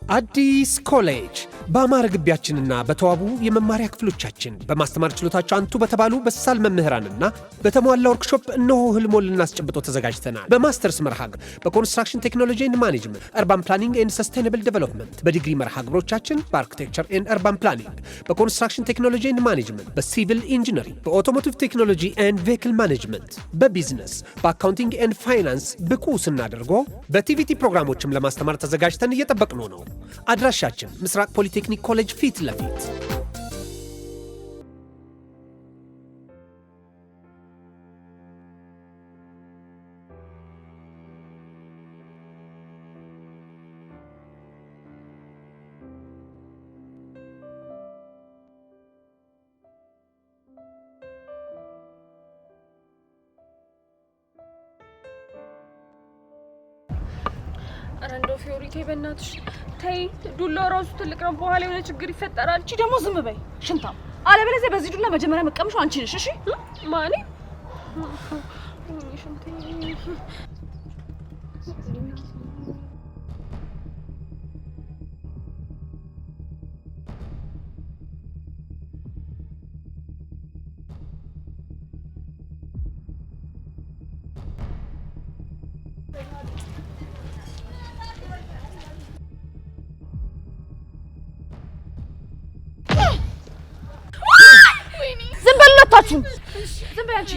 አዲስ ኮሌጅ በአማረ ግቢያችንና በተዋቡ የመማሪያ ክፍሎቻችን በማስተማር ችሎታቸው አንቱ በተባሉ በሳል መምህራንና በተሟላ ወርክሾፕ እነሆ ህልሞን ልናስጨብጦ ተዘጋጅተናል። በማስተርስ መርሃ ግብር በኮንስትራክሽን ቴክኖሎጂ ኤንድ ማኔጅመንት፣ አርባን ፕላኒንግ ኤንድ ሰስቴናብል ዴቨሎፕመንት፣ በዲግሪ መርሃ ግብሮቻችን በአርኪቴክቸር ኤንድ አርባን ፕላኒንግ፣ በኮንስትራክሽን ቴክኖሎጂ ኤንድ ማኔጅመንት፣ በሲቪል ኢንጂነሪንግ፣ በኦቶሞቲቭ ቴክኖሎጂ ኤንድ ቬሂክል ማኔጅመንት፣ በቢዝነስ፣ በአካውንቲንግ ኤንድ ፋይናንስ ብቁ ስናደርጎ በቲቪቲ ፕሮግራሞችም ለማስተማር ተዘጋጅተን እየጠበቅነው ነው። አድራሻችን ምስራቅ ፖሊቴክኒክ ኮሌጅ ፊት ለፊት። አረንዶ ፊዮሪቴ በእናትሽ ተይ፣ ዱላው ራሱ ትልቅ ነው። በኋላ የሆነ ችግር ይፈጠራል። እቺ ደግሞ ዝም በይ ሽንታ። አለበለዚያ በዚህ ዱላ መጀመሪያ መቀምሽው አንቺ ነሽ። እሺ ማኔ ዝም በይ አንቺ።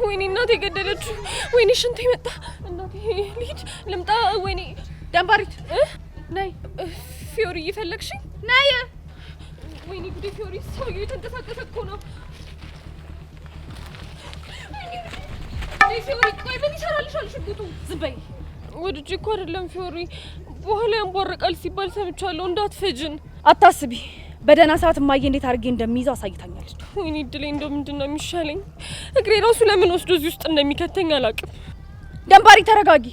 ወይኔ እናቴ ገደለችው። ወይኔ ሽንቴ መጣ። እናቴ ልሂድ ልምጣ። ወይኔ ደንባሪት ነይ። ፊዮሪ እየፈለግሽኝ? ነይ። ወይኔ ጉዴ ፊዮሪ፣ ሰውዬው የተንቀሳቀሰ እኮ ነው። ፊዮሪ ቆይ ምን ይሰራልሻል ሽጉጡ? ዝም በይ። ወድጄ እኮ አይደለም ፊዮሪ፣ በኋላ ያንቧርቃል ሲባል ሰምቻለሁ። እንዳትፈጅን። አታስቢ፣ በደህና ሰዓት ማየ እንዴት አድርጌ እንደሚይዘው አሳይታኛለች። ወይኔ እድሌ፣ እንደው ምንድነው የሚሻለኝ? እግሬ ራሱ ለምን ወስዶ እዚህ ውስጥ እንደሚከተኝ አላውቅም። ደንባሪ ተረጋጊ።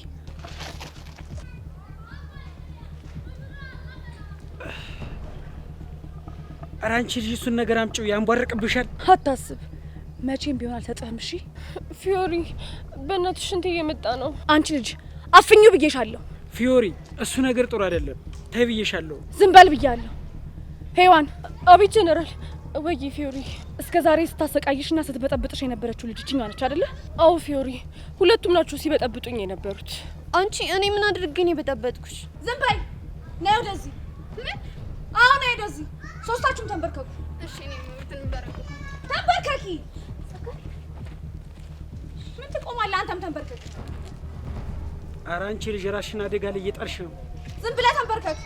ኧረ አንቺ ልጅ እሱን ነገር አምጪው፣ ያንቧርቅብሻል። አታስብ፣ መቼም ቢሆን አልሰጥህም። እሺ ፊዮሪ፣ በእናትሽ ሽንቴ እየመጣ ነው። አንቺ ልጅ አፍኙ ብዬሻለሁ። ፊዮሪ፣ እሱ ነገር ጥሩ አይደለም። ተይ ብዬሻለሁ። ዝም በል ብያለሁ። ሄዋን። አቤት ጀነራል። ወይ ፊዮሪ፣ እስከ ዛሬ ስታሰቃይሽና ስትበጠብጥሽ የነበረችው ልጅ እችኛ ነች አይደለ? አዎ ፊዮሪ፣ ሁለቱም ናቸው ሲበጠብጡኝ የነበሩት። አንቺ እኔ ምን አድርጌ ነው የበጠበጥኩሽ? ዝም በይ። ነይ ወደዚህ። አሁን ነይ ወደዚህ። ሶስታችሁም ተንበርከኩ። እሺ እኔ ተንበርከኩ። ተንበርከኪ። ምን ትቆማለህ? አንተም ተንበርከክ። ኧረ አንቺ ልጅ ራስሽን አደጋ ላይ እየጣልሽ ነው። ዝም ብለህ ተንበርከክ።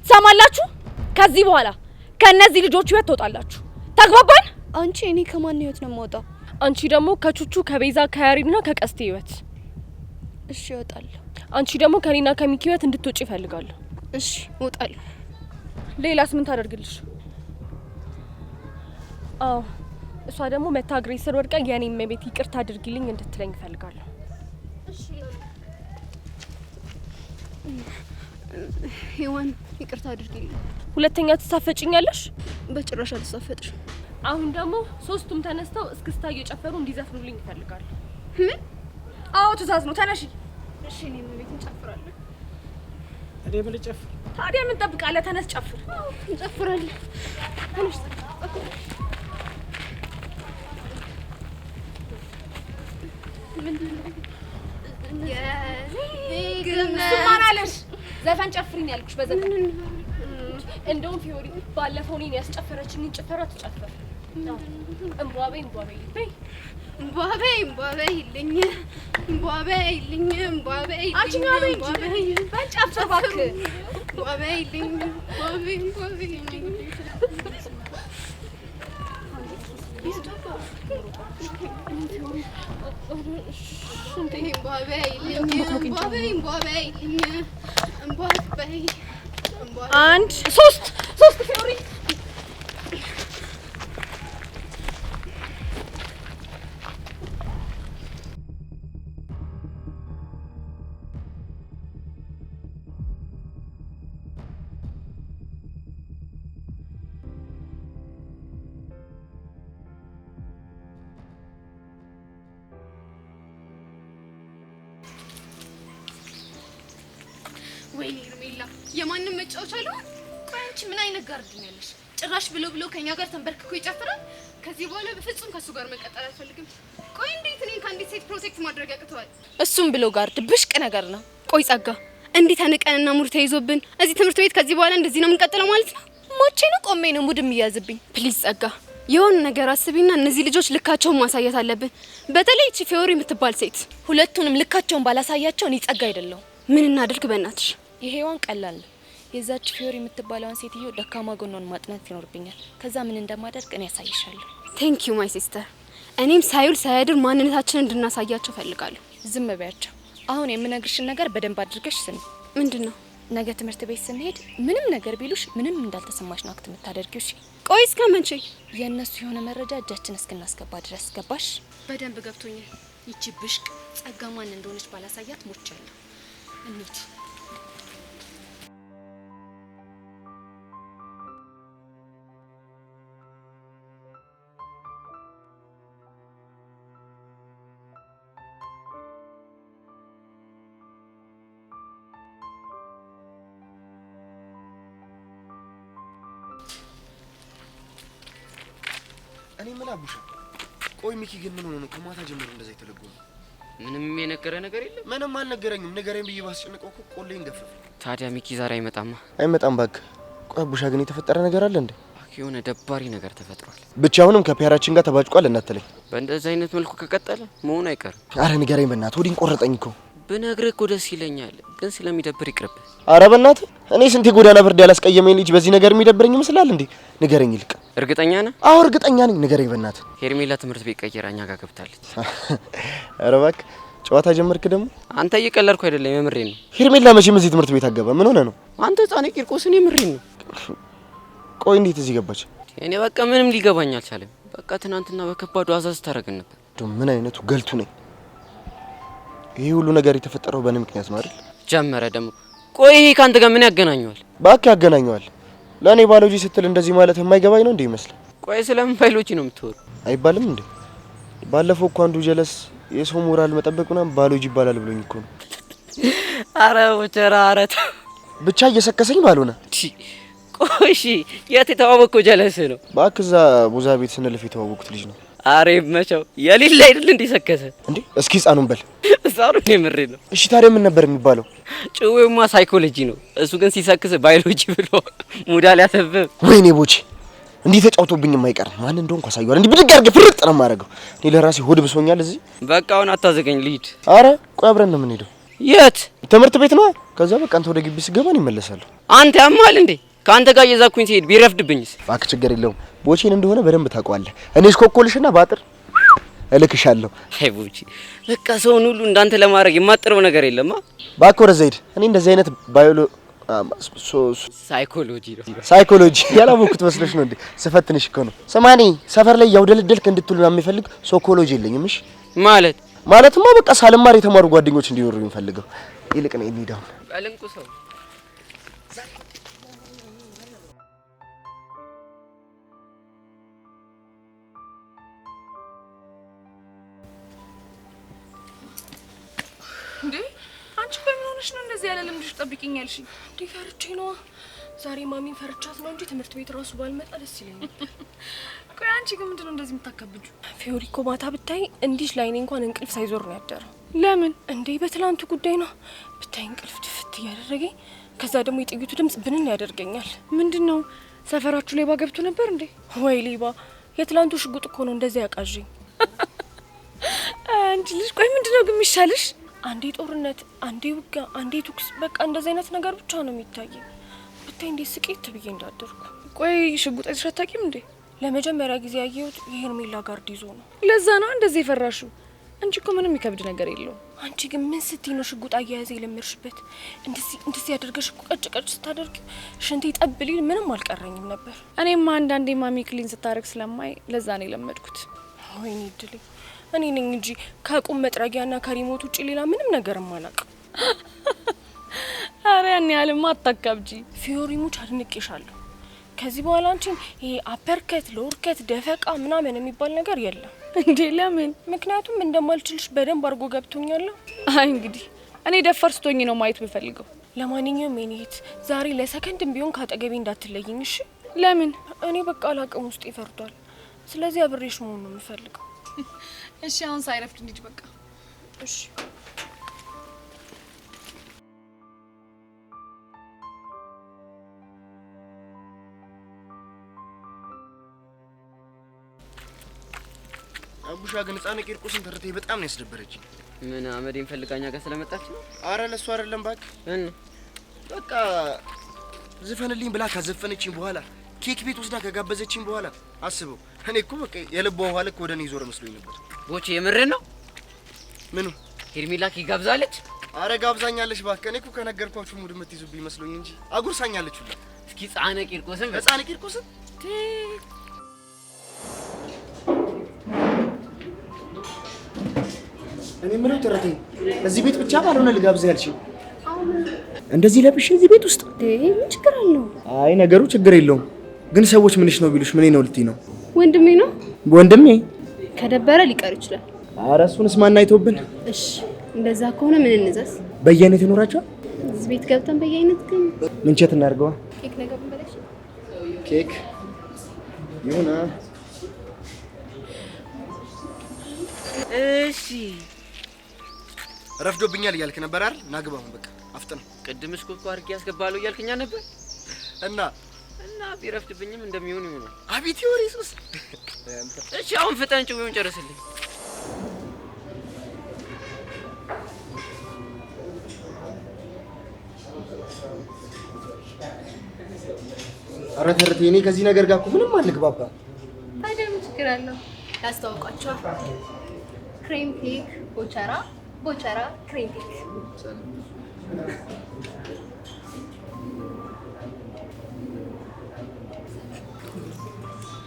ሰማላችሁ? ከዚህ በኋላ ከነዚህ ልጆች ህይወት ትወጣላችሁ። ተግባባን? አንቺ እኔ ከማን ህይወት ነው የምወጣው? አንቺ ደግሞ ከቹቹ፣ ከቤዛ፣ ከያሪድና ከቀስቴ ህይወት። እሺ እወጣለሁ። አንቺ ደግሞ ከኔና ከሚኪ ህይወት እንድትወጪ እፈልጋለሁ። እሺ እወጣለሁ። ሌላስ ምን ታደርግልሽ? አዎ እሷ ደግሞ መታ እግሬ ስር ወድቃ የኔ ቤት ይቅርታ አድርጊልኝ እንድትለኝ እፈልጋለሁ። እሺ ሄዋን ይቅርታ አድርጊልኝ። ሁለተኛ ትሳፈጭኛለሽ? በጭራሽ አልሳፈጥሽ። አሁን ደግሞ ሶስቱም ተነስተው እስክስታ እየጨፈሩ እንዲዘፍኑልኝ እፈልጋለሁ። አዎ ትእዛዝ ነው። ተነሺ። እሺ እኔ ቤት እንጨፍራለን። እኔ ምን ልጨፍር? ታዲያ ምን ጠብቃለህ? ተነስ ጨፍር። እንጨፍራለን። ተነሽ። ማን አለሽ? ዘፈን ጨፍሪኝ ያልኩሽ በዘፈን። እንደውም ፊዮሪ ባለፈው እኔን ያስጨፈረችኝን ጭፈራ ትጨፍር። እምቧቤ እምቧቤ በይ፣ እምቧቤ እምቧቤ ይልኝ፣ እምቧቤ ይልኝ፣ እምቧቤ ይልኝ። አንቺኛው በይ እንጂ በጨፍር እባክህ። እምቧቤ ይልኝ፣ እምቧቤ እምቧቤ ይልኝ። አንድ ሶስት ፊዮሪ ወይኔ ሄርሜላ የማንም መጫወቻ አለው። አንቺ ምን አይነት ጋርድን ያለሽ? ጭራሽ ብሎ ከኛ ጋር ተንበርክኮ ይጨፍራል። ከዚህ በኋላ በፍጹም ከሱ ጋር መቀጠል አልፈልግም። ቆይ እንዴት እኔን ከአንዲት ሴት ፕሮቴክት ማድረግ ያቅተዋል? እሱም ብሎ ጋርድ ብሽቅ ነገር ነው። ቆይ ጸጋ እንዴት አንቀንና ሙድ ተይዞብን እዚህ ትምህርት ቤት ከዚህ በኋላ እንደዚህ ነው የምንቀጥለው ማለት ነው? ሞቼ ነው ቆሜ ነው ሙድ የሚያዝብኝ። ፕሊዝ ጸጋ የሆነ ነገር አስቢና እነዚህ ልጆች ልካቸውን ማሳየት አለብን። በተለይ እቺ ፊዮሪ የምትባል ሴት ሁለቱንም ልካቸውን ባላሳያቸው እኔ ጸጋ አይደለም። ምን እናድርግ በእናትሽ? ይሄዋን ቀላል ነው። የዛች ፊዮሪ የምትባለውን ሴትዮ ደካማ ጎኗን ማጥናት ይኖርብኛል። ከዛ ምን እንደማደርግ እኔ ያሳይሻለሁ። ቴንክ ዩ ማይ ሲስተር። እኔም ሳይውል ሳያድር ማንነታችንን እንድናሳያቸው ፈልጋለሁ። ዝም በያቸው። አሁን የምነግርሽን ነገር በደንብ አድርገሽ ስሚ። ምንድነው? ነገ ትምህርት ቤት ስንሄድ ምንም ነገር ቢሉሽ ምንም እንዳልተሰማሽ ነው አክት የምታደርጊው። እሺ? ቆይ እስከ መቼ? የእነሱ የሆነ መረጃ እጃችን እስክናስገባ ድረስ ገባሽ? በደንብ ገብቶኛል። ይቺ ብሽቅ ጸጋ ማን እንደሆነች ባላሳያት ሞቻለሁ። እንሂድ። እኔ ምን አቡሻ? ቆይ ሚኪ ግን ምን ሆነ ነው ከማታ ጀምሮ እንደዛ የተለጎመ? ምንም የነገረ ነገር የለም። ምንም አልነገረኝም። ንገረኝ ብዬ ባስጨንቀው እኮ ቆሌን ገፈፈ። ታዲያ ሚኪ ዛሬ አይመጣማ? አይመጣም እባክህ። ቆይ አቡሻ ግን የተፈጠረ ነገር አለ እንዴ? የሆነ ደባሪ ነገር ተፈጥሯል። ብቻውንም ከፒያራችን ጋር ተባጭቋል እናትለኝ። በእንደዚህ አይነት መልኩ ከቀጠለ መሆኑ አይቀርም። አረ ንገረኝ በእናትህ። ወዲን ቆረጠኝ እኮ። ብነግርህ እኮ ደስ ይለኛል፣ ግን ስለሚደብር ይቅርብ። አረ በእናትህ እኔ ስንት ጎዳና ፍርድ ያላስቀየመኝ ልጅ በዚህ ነገር የሚደብረኝ ይመስላል እንዴ? ንገረኝ ይልቅ። እርግጠኛ ነህ? አዎ እርግጠኛ ነኝ። ንገረኝ በእናትህ። ሄርሜላ ትምህርት ቤት ቀይራ እኛ ጋር ገብታለች። አረ እባክህ ጨዋታ ጀመርክ ደግሞ። አንተ እየቀለድኩ አይደለም፣ የምሬን ነው። ሄርሜላ መቼም እዚህ ትምህርት ቤት አገባ? ምን ሆነ ነው? አንተ ህፃኔ ቂርቆስ፣ እኔ የምሬን ነው። ቆይ እንዴት እዚህ ገባች? እኔ በቃ ምንም ሊገባኝ አልቻለም። በቃ ትናንትና በከባዱ አዛዝ ታረገን ነበር። ምን አይነቱ ገልቱ ነኝ። ይሄ ሁሉ ነገር የተፈጠረው በእኔ ምክንያት ነው አይደል? ጀመረ ደግሞ። ቆይ ይሄ ካንተ ጋር ምን ያገናኘዋል? እባክህ ያገናኘዋል። ለእኔ ባዮሎጂ ስትል እንደዚህ ማለት የማይገባኝ ነው እንዴ ይመስል? ቆይ ስለምን ባዮሎጂ ነው የምትወሩ? አይባልም እንዴ? ባለፈው እኮ አንዱ ጀለስ የሰው ሞራል መጠበቅ ምናምን ባዮሎጂ ይባላል ብሎኝ እኮ ነው። አረ ወቸራ አረታ ብቻ እየሰከሰኝ ባልሆነ። ቆይ እሺ የት የተዋወቅከው ጀለስ ነው? እባክህ እዛ ቡዛ ቤት ስንልፍ የተዋወቁት ልጅ ነው። አሬ መቻው የሌለ አይደል እንዴ ሰከሰ እንዴ? እስኪ ህፃኑን በል። ህፃኑን የምሬ ነው። እሺ ታዲያ ምን ነበር የሚባለው? ጭዌማ ሳይኮሎጂ ነው። እሱ ግን ሲሰክስ ባዮሎጂ ብሎ ሙዳል ያሰብም። ወይኔ ቦቼ እንዲህ ተጫውቶብኝ የማይቀር ማን እንደሆንኩ አሳየዋል። እንዲህ ብድግ አድርገህ ፍርጥ ነው የማደርገው። እኔ ለራሴ ሆድ ብሶኛል እዚህ። በቃ አሁን አታዘገኝ ልሂድ። አረ ቆይ አብረን ነው የምንሄደው። የት? ትምህርት ቤት ነው። ከዛ በቃ አንተ ወደ ግቢ ስገባ ነው ይመለሳለሁ። አንተ ያማል እንዴ? ከአንተ ጋር እየዛኩኝ ሲሄድ ቢረፍድብኝስ? እባክህ ችግር የለውም። ቦቼን እንደሆነ በደንብ ታውቀዋለህ። እኔ እስኮኮልሽና ባጥር እልክሻለሁ። አይ ቦቼ በቃ ሰውን ሁሉ እንዳንተ ለማድረግ የማጥረው ነገር የለማ። እባክህ ወደዛ ሂድ። እኔ እንደዚህ አይነት ሳይኮሎጂ ያላወኩት መስሎሽ ነው እንዴ? ስፈትንሽ እኮ ነው። ሰማኒ ሰፈር ላይ ያውደልደልክ እንድትሉ ነው የሚፈልግ ሳይኮሎጂ የለኝም። እሺ ማለትማ በቃ ሳልማር የተማሩ ጓደኞች እንዲኖሩ የሚፈልገው። ይልቅ ነው እንሂዳው። ባለንቁ ሰው እንዴ አንቺ በምን ሆነሽ ነው እንደዚህ ያለ ልምድሽ ጠብቂኛልሽ? እንዴ ፈርቼ ነው። ዛሬ ማሚን ፈርቻት ነው እንጂ ትምህርት ቤት ራሱ ባልመጣ ደስ ይለኛል። ቆይ አንቺ ግን ምንድነው እንደዚህ የምታከብጁ? ፊዮሪ እኮ ማታ ብታይ እንዲሽ ላይኔ እንኳን እንቅልፍ ሳይዞር ነው ያደረው። ለምን እንዴ? በትላንቱ ጉዳይ ነው ብታይ እንቅልፍ ድፍት እያደረገኝ፣ ከዛ ደግሞ የጥይቱ ድምጽ ብንን ያደርገኛል። ምንድነው ሰፈራችሁ ሌባ ገብቶ ነበር እንዴ? ወይ ሌባ! የትላንቱ ሽጉጥ እኮ ነው እንደዚህ ያቃዥኝ። አንቺ ልጅ ቆይ ምንድነው ግን የሚሻልሽ? አንዴ ጦርነት፣ አንዴ ውጊያ፣ አንዴ ተኩስ፣ በቃ እንደዚህ አይነት ነገር ብቻ ነው የሚታየኝ። ብታይ እንዴት ስቄት ብዬ እንዳደርኩ። ቆይ ሽጉጥ አይተሽ አታውቂም እንዴ? ለመጀመሪያ ጊዜ ያየሁት የሄርሜላ ጋርድ ይዞ ነው። ለዛ ነው እንደዚህ የፈራሽው እንጂ እኮ ምንም የሚከብድ ነገር የለውም። አንቺ ግን ምን ስትይ ነው ሽጉጥ አያያዘ የለመድሽበት? እንደዚህ ያደርገሽ እኮ ቀጭ ስታደርግ ሽንቴ ጠብ ሊል ምንም አልቀረኝም ነበር። እኔማ አንዳንዴ ማሚ ክሊን ስታደርግ ስለማይ ለዛ ነው የለመድኩት። ወይኔ እድሌ! እኔ ነኝ እንጂ ከቁም መጥረጊያና ከሪሞት ውጪ ሌላ ምንም ነገርም አላውቅም። አረ ያን ያህልማ አታካብጂ። ፊዮሪ ሙች አድንቄሻለሁ። ከዚህ በኋላ አንቺን ይሄ አፐርከት፣ ሎርከት፣ ደፈቃ ምናምን የሚባል ነገር የለም። እንዴ ለምን? ምክንያቱም እንደማልችልሽ በደንብ አድርጎ ገብቶኛል። አይ እንግዲህ እኔ ደፈር ስቶኝ ነው ማየት የምፈልገው። ለማንኛውም የኔት ዛሬ ለሰከንድም ቢሆን ካጠገቤ እንዳትለይኝ እሺ? ለምን? እኔ በቃ አላቅም ውስጥ ይፈርዷል። ስለዚህ አብሬሽ መሆን ነው የምፈልገው። እሺ አሁን ሳይረፍድ እንሂድ በቃ። እሺ አቡሻ ግን ህፃን ቂርቆስን ተርቴ በጣም ነው ያስደበረችኝ። ምን አመዴን ፈልጋኛ ጋር ስለመጣች ነው? አረ ለሱ አይደለም ባክ። በቃ ዝፈንልኝ ብላ ካዘፈነችኝ በኋላ ኬክ ቤት ወስዳ ከጋበዘችኝ በኋላ አስበው። እኔ እኮ በቃ የልቧ ውሃ ልክ ወደ እኔ ዞር መስሎኝ ነበር። ቦቼ የምርህን ነው? ምኑ? ሄርሜላ ኬክ ጋብዛለች? አረ ጋብዛኛለች ባክ። እኔ እኮ ከነገርኳችሁ ሙድ የምትይዙብኝ መስሎኝ እንጂ አጉርሳኛለች ሁላ። እስኪ ህፃን ቂርቆስን ህፃን ቂርቆስን እኔ ምንም ተረቴ እዚህ ቤት ብቻ ባልሆነ ልጋብዝ ያልሽኝ እንደዚህ ለብሽ እዚህ ቤት ውስጥ ምን ችግር አለው? አይ ነገሩ ችግር የለውም፣ ግን ሰዎች ምንሽ ነው ቢሉሽ ምን ነው ልትይ ነው? ወንድሜ ነው። ወንድሜ ከደበረ ሊቀር ይችላል። ኧረ እሱንስ ማን አይቶብን? እሺ እንደዛ ከሆነ ምን እንዘዝ? በየአይነት ይኖራቸዋል። እዚህ ቤት ገብተን በየአይነት ግን ምንቸት እናድርገዋ። ኬክ ነገር ብንበላሽ ኬክ ይሁና። እሺ ረፍዶብኛል እያልክ ነበር አይደል? ናግባ አሁን በቃ አፍጥነው። ቅድም እስኮ አድርጌ ያስገባለሁ እያልከኛ ነበር እና ቢረፍድብኝም እንደሚሆን ይሆናል። አቤት ይወሪ ሱስ። እሺ አሁን ፍጠን ጭውውን ጨርስልኝ። ኧረ ተረቴ እኔ ከዚህ ነገር ጋር እኮ ምንም አልግባባም። ታዲያ ምን ችግር አለው? ያስተዋውቃቸዋል። ክሬም ኬክ ቦቸራ ክሬም ኬክ።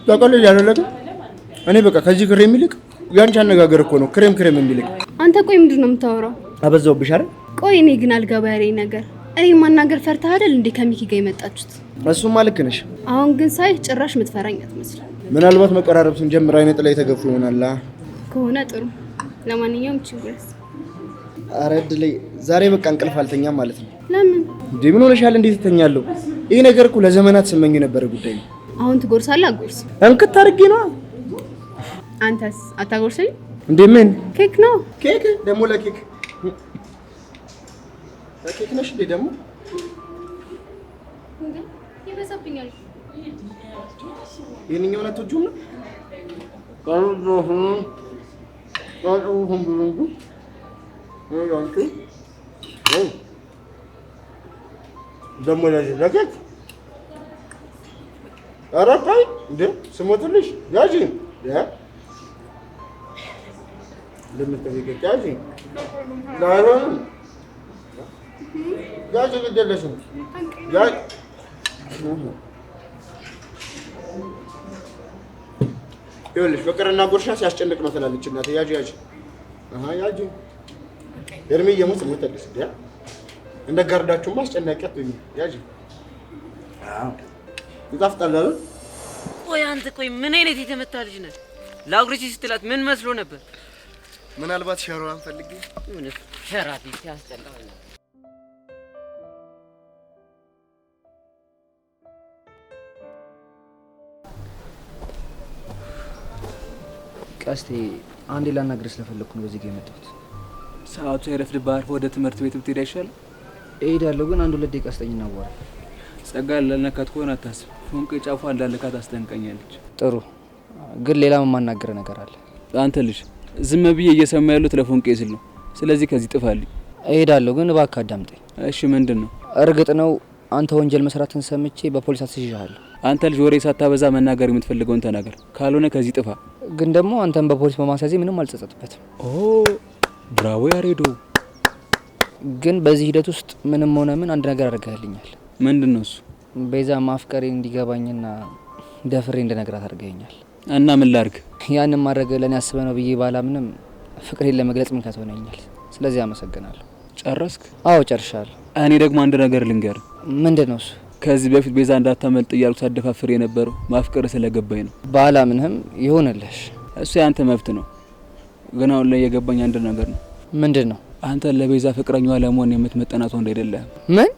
ታውቃለህ ያደረገ እኔ በቃ ከዚህ ክሬም ይልቅ ያንቺ አነጋገር እኮ ነው ክሬም የሚልቅ። አንተ ቆይ ምንድን ነው የምታወራው? አበዛውብሽ አይደል? ቆይ እኔ ግን አልገባ ያለኝ ነገር እኔን ማናገር ፈርተህ አይደል እንዴ ከሚኪ ጋር የመጣችሁት? እሱማ ልክ ነሽ። አሁን ግን ሳይ ጭራሽ የምትፈራኝ አትመስልም። ምናልባት መቀራረብ ስንጀምር አይነት ላይ ተገፉ ይሆናል ከሆነ ጥሩ። ለማንኛውም ችግርስ? ኧረ እድሌ ዛሬ በቃ እንቅልፍ አልተኛም ማለት ነው። ለምን እንዴ? ምን ሆነሻል? እንዴት እተኛለሁ? ይሄ ነገር እኮ ለዘመናት ስመኝ የነበረ ጉዳይ ነው። አሁን ትጎርሳለህ? አጎርስ እንክት አድርጌ ነው። አንተስ አታጎርሰኝ እንዴ? ምን ኬክ ነው? ኬክ ደግሞ ለኬክ ነሽ እንዴ? ደግሞ ይበዛብኛል። ይሄንኛውን አትወጂውም ነው? ደግሞ ለኬክ ኧረ ተይ እንዴ! ስሞትልሽ ያዢ እንደምትጠይቀኝ ያዢ ያዥ ግድ የለሽም። ይኸውልሽ ፍቅርና ጉርሻ ሲያስጨንቅ ነው ትላለች እናቴ። ያዥ ያዥ እርምዬ ሙት ሙተልሽ ያ እንደ ጋርዳችሁማ አስጨናቂ አትሁኝ። ያዥ ይጣፍጣል አይደል? ቆይ አንተ ምን አይነት የተመታ ልጅ ነህ? ላጉርሲ ስትላት ምን መስሎ ነበር? ምናልባት ሸሮዋን ፈልጌ ምን ሸራፊ ሲያስጠላው ነው። ቀስቴ አንዴ ላናግርህ ስለፈለኩ ነው በዚህ ጋር የመጣሁት። ሰዓቱ ሳይረፍድብህ ወደ ትምህርት ቤት ብትሄድ አይሻልም? እሄዳለሁ፣ ግን አንድ ሁለት ደቂቃ ስጠኝ እናወራ። ጸጋ ላለነካት ከሆነ አታስብ። ፎንቄ ጫፏ እንዳለካት አስጠንቀኛለች። ጥሩ፣ ግን ሌላ የማናገር ነገር አለ። አንተ ልጅ ዝም ብዬ እየሰማ ያሉት ለፎንቄ ስል ነው። ስለዚህ ከዚህ ጥፋልኝ። እሄዳለሁ፣ ግን እባክህ አዳምጠኝ። እሺ ምንድን ነው? እርግጥ ነው አንተ ወንጀል መስራትን ሰምቼ በፖሊስ አስይዤሃለሁ። አንተ ልጅ ወሬ ሳታበዛ መናገር የምትፈልገውን ተናገር፣ ካልሆነ ከዚህ ጥፋ። ግን ደግሞ አንተን በፖሊስ በማስያዜ ምንም አልጸጸትበትም። ብራቮ ያሬዶ። ግን በዚህ ሂደት ውስጥ ምንም ሆነ ምን አንድ ነገር አድርገህልኛል። ምንድን ነው እሱ? ቤዛ ማፍቀሬ እንዲገባኝና ደፍሬ እንድነግራት አድርገኛል። እና ምን ላድርግ? ያንን ማድረግ ለእኔ አስበህ ነው ብዬ ባላምንም ፍቅሬን ለመግለጽ ምክንያት ሆነኛል። ስለዚህ አመሰግናለሁ። ጨረስክ? አዎ ጨርሻለሁ። እኔ ደግሞ አንድ ነገር ልንገር። ምንድን ነው እሱ? ከዚህ በፊት ቤዛ እንዳታመልጥ እያልኩ ሳደፋፍር የነበረው ማፍቀር ስለገባኝ ነው። ባላምንህም ይሆንልሽ። እሱ ያንተ መብት ነው። ግን አሁን ላይ የገባኝ አንድ ነገር ነው። ምንድን ነው? አንተ ለቤዛ ፍቅረኛዋ ለመሆን የምትመጠናት ወንድ አይደለህም። ምን?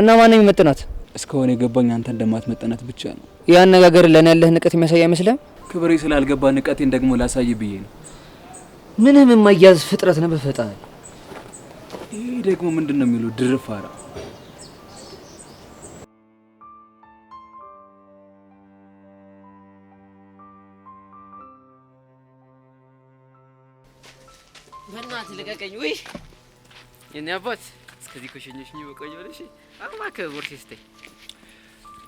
እና ማን ነው የሚመጥናት? እስከሆነ የገባኝ አንተ እንደማትመጥናት ብቻ ነው። ያ አነጋገር ለኔ ያለህ ንቀት የሚያሳይ አይመስልም? ክብሬ ስላልገባ ንቀቴን ደግሞ ላሳይ ብዬ ነው። ምንም የማያዝ ፍጥረት ነው በፈጣሪ። ይሄ ደግሞ ምንድነው የሚለው ድርፋራ? በእናትህ ልቀቀኝ። ውይ የኔ አባት እስከዚህ ኮሸኞሽኝ በቆየው ልሽ አማከ ቦርሴ ስተይ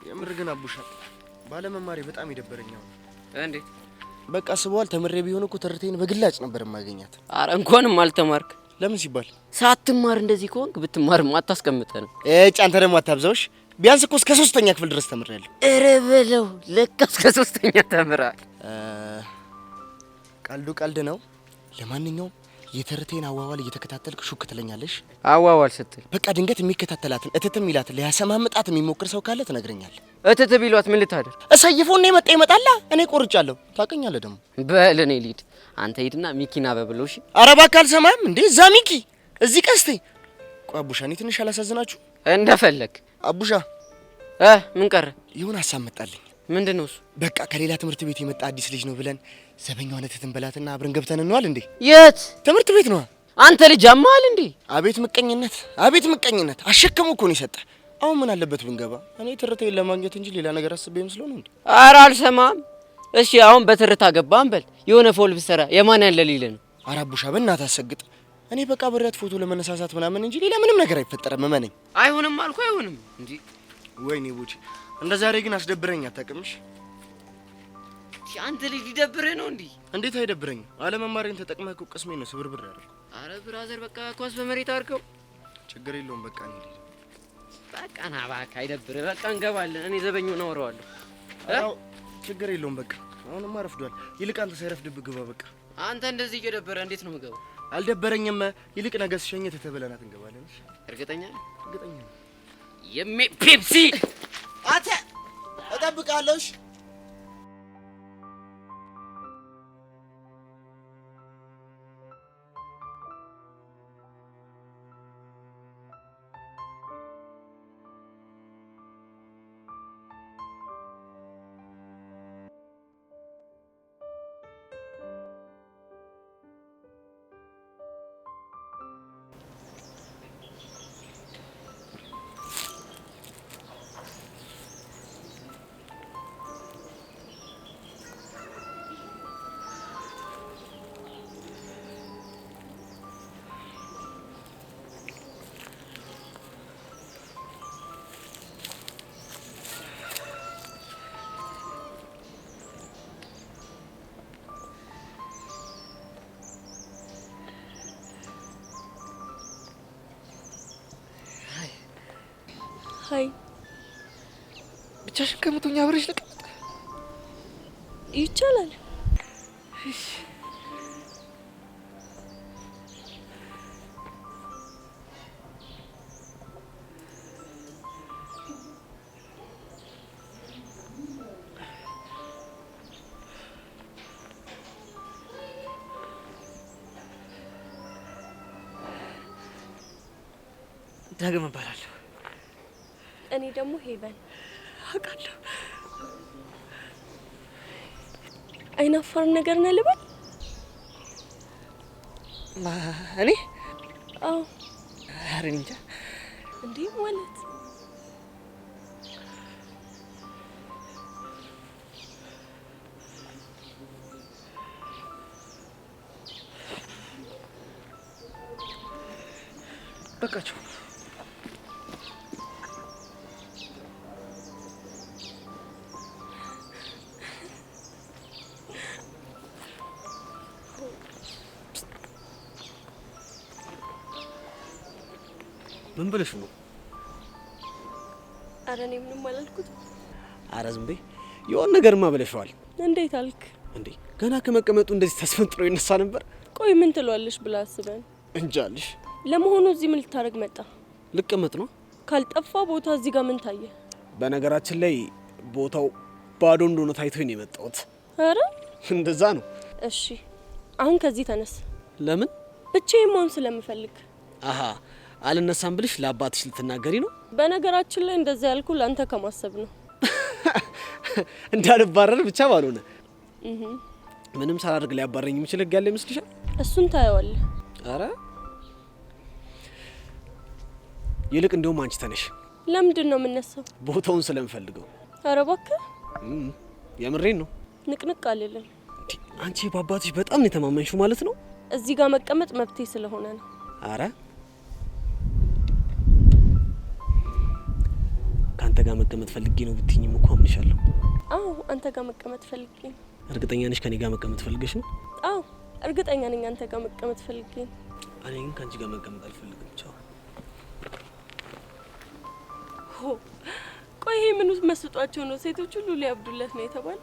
የምር ግን አቡሻ ባለመማሬ በጣም ይደበረኛል። እንዴት? በቃ ስበዋል ተምሬ ቢሆን እኮ ትርቴን በግላጭ ነበር ማገኛት። አረ እንኳንም አልተማርክ። ለምን ሲባል ሳትማር እንደዚህ ከሆንክ ብትማርም አታስቀምጠንም። አንተ ደግሞ አታብዛውሽ። ቢያንስ እኮ እስከ 3ኛ ክፍል ድረስ ተምሬያለሁ። ኧረ በለው ለካ እስከ 3ኛ ተምራል። ቀልዱ ቀልድ ነው። ለማንኛውም የተርቴን አዋዋል እየተከታተልክ ሹክ ትለኛለሽ። አዋዋል ስትል በቃ ድንገት የሚከታተላትን እትትም ይላት ሊያሰማምጣት የሚሞክር ሰው ካለ ትነግረኛለህ። እትት ቢሏት ምን ልታደር? እሰይፎና የመጣ ይመጣላ። እኔ ቆርጫለሁ። ታውቀኛለህ ደግሞ። በል እኔ ልሂድ፣ አንተ ሂድና ሚኪና በብለው። እሺ። ኧረ እባክህ አልሰማህም እንዴ? እዛ ሚኪ እዚህ ቀስቴ። ቆይ አቡሻ፣ እኔ ትንሽ አላሳዝናችሁ? እንደፈለክ አቡሻ። ምን ቀረ? ይሁን ሀሳብ መጣልኝ። ምንድነው እሱ? በቃ ከሌላ ትምህርት ቤት የመጣ አዲስ ልጅ ነው ብለን ዘበኛዋን እትትን በላትና አብረን ገብተን እንዋል እንዴ? የት ትምህርት ቤት ነው? አንተ ልጅ አማል እንዴ? አቤት ምቀኝነት፣ አቤት ምቀኝነት። አሸከሙ እኮ ነው የሰጠ። አሁን ምን አለበት ብንገባ? እኔ ትርቴን ለማግኘት እንጂ ሌላ ነገር አስቤ መስሎ ነው እንዴ? ኧረ አልሰማም። እሺ አሁን በትርታ ገባን በል። የሆነ ፎል ብሰራ የማን ያለ ሊል ነው? ኧረ አቡሻ በእናትህ አሰግጥ። እኔ በቃ ብሬያት ፎቶ ለመነሳሳት ምናምን እንጂ ሌላ ምንም ነገር አይፈጠረም። እመነኝ። አይሆንም አልኩ አይሆንም እንጂ። ወይኔ ቡቺ፣ እንደ ዛሬ ግን አስደብረኝ አታውቅምሽ? አንተ ልጅ ሊደብርህ ነው እንዴ? እንዴት አይደብረኝም? አለመማሬን ተጠቅመህ እኮ ቅስሜ ነው ስብርብር ያደረኩ። አረ ብራዘር በቃ ኳስ በመሬት አድርገው። ችግር የለውም በቃ እንሂድ። በቃ ና እባክህ፣ አይደብርህ። በቃ እንገባለን። እኔ ዘበኛውን አወራዋለሁ። ችግር የለውም በቃ። አሁንማ ረፍዷል። ይልቅ አንተ ሳይረፍድብህ ግባ በቃ። አንተ እንደዚህ እየደበረ እንዴት ነው የምገባው? አልደበረኝም። ይልቅ ነገ ስሸኝህ ተተበለናት እንገባለን። እርግጠኛ ነህ? እርግጠኛ ነኝ። ፔፕሲ አንተ እጠብቃለሁ። ሀይ ብቻሽን ከመቶኛ አብረሽ ልቀጥ ይቻላል። ዳግም እባላለሁ። እኔ ደግሞ ሄቨን። አውቃለሁ። አይናፋር ነገር ነው ልበል? እኔ? አዎ። ኧረ እንጃ። እንዴ ማለት በቃችሁ። ምን ብለሽ ነው? ኧረ እኔ ምንም አላልኩት። ኧረ ዝም በይ። የሆነ ነገርማ ብለሽዋል። እንዴት አልክ እንዴ? ገና ከመቀመጡ እንደዚህ ተስፈንጥሮ ይነሳ ነበር። ቆይ ምን ትሏለሽ ብላ አስበን እንጃልሽ። ለመሆኑ እዚህ ምን ልታረግ መጣ? ልቀመጥ ነው። ካልጠፋ ቦታ እዚህ ጋር ምን ታየ? በነገራችን ላይ ቦታው ባዶ እንደሆነ ታይቶኝ ነው የመጣሁት። ኧረ እንደዛ ነው። እሺ አሁን ከዚህ ተነስ። ለምን? ብቻዬን መሆን ስለምፈልግ። አሃ አልነሳም ብልሽ ለአባትሽ ልትናገሪ ነው? በነገራችን ላይ እንደዛ ያልኩ ላንተ ከማሰብ ነው። እንዳልባረር ብቻ ባልሆነ ምንም ሳላደርግ ሊያባረኝ የሚችል ህግ ያለ ይመስልሻል? እሱን ታየዋለህ። አረ ይልቅ እንደውም አንቺ ተነሽ። ለምንድን ነው የምነሳው? ቦታውን ስለምፈልገው። አረ እባክህ የምሬን ነው። ንቅንቅ አልልም። አንቺ በአባትሽ በጣም ነው የተማመንሽው ማለት ነው? እዚህ ጋር መቀመጥ መብቴ ስለሆነ ነው። አረ ካንተ ጋር መቀመጥ ፈልጌ ነው ብትይኝም እኮ አምንሻለሁ። አዎ አንተ ጋር መቀመጥ ፈልጌ ነው። እርግጠኛ ነሽ ከኔ ጋር መቀመጥ ፈልገሽ ነው? አዎ እርግጠኛ ነኝ አንተ ጋር መቀመጥ ፈልጌ ነው። እኔ ግን ካንቺ ጋር መቀመጥ አልፈልግም። ቻው። ቆይ ይሄ ምን ውስጥ መስጧቸው ነው ሴቶች ሁሉ ሊያብዱለት ነው የተባለ?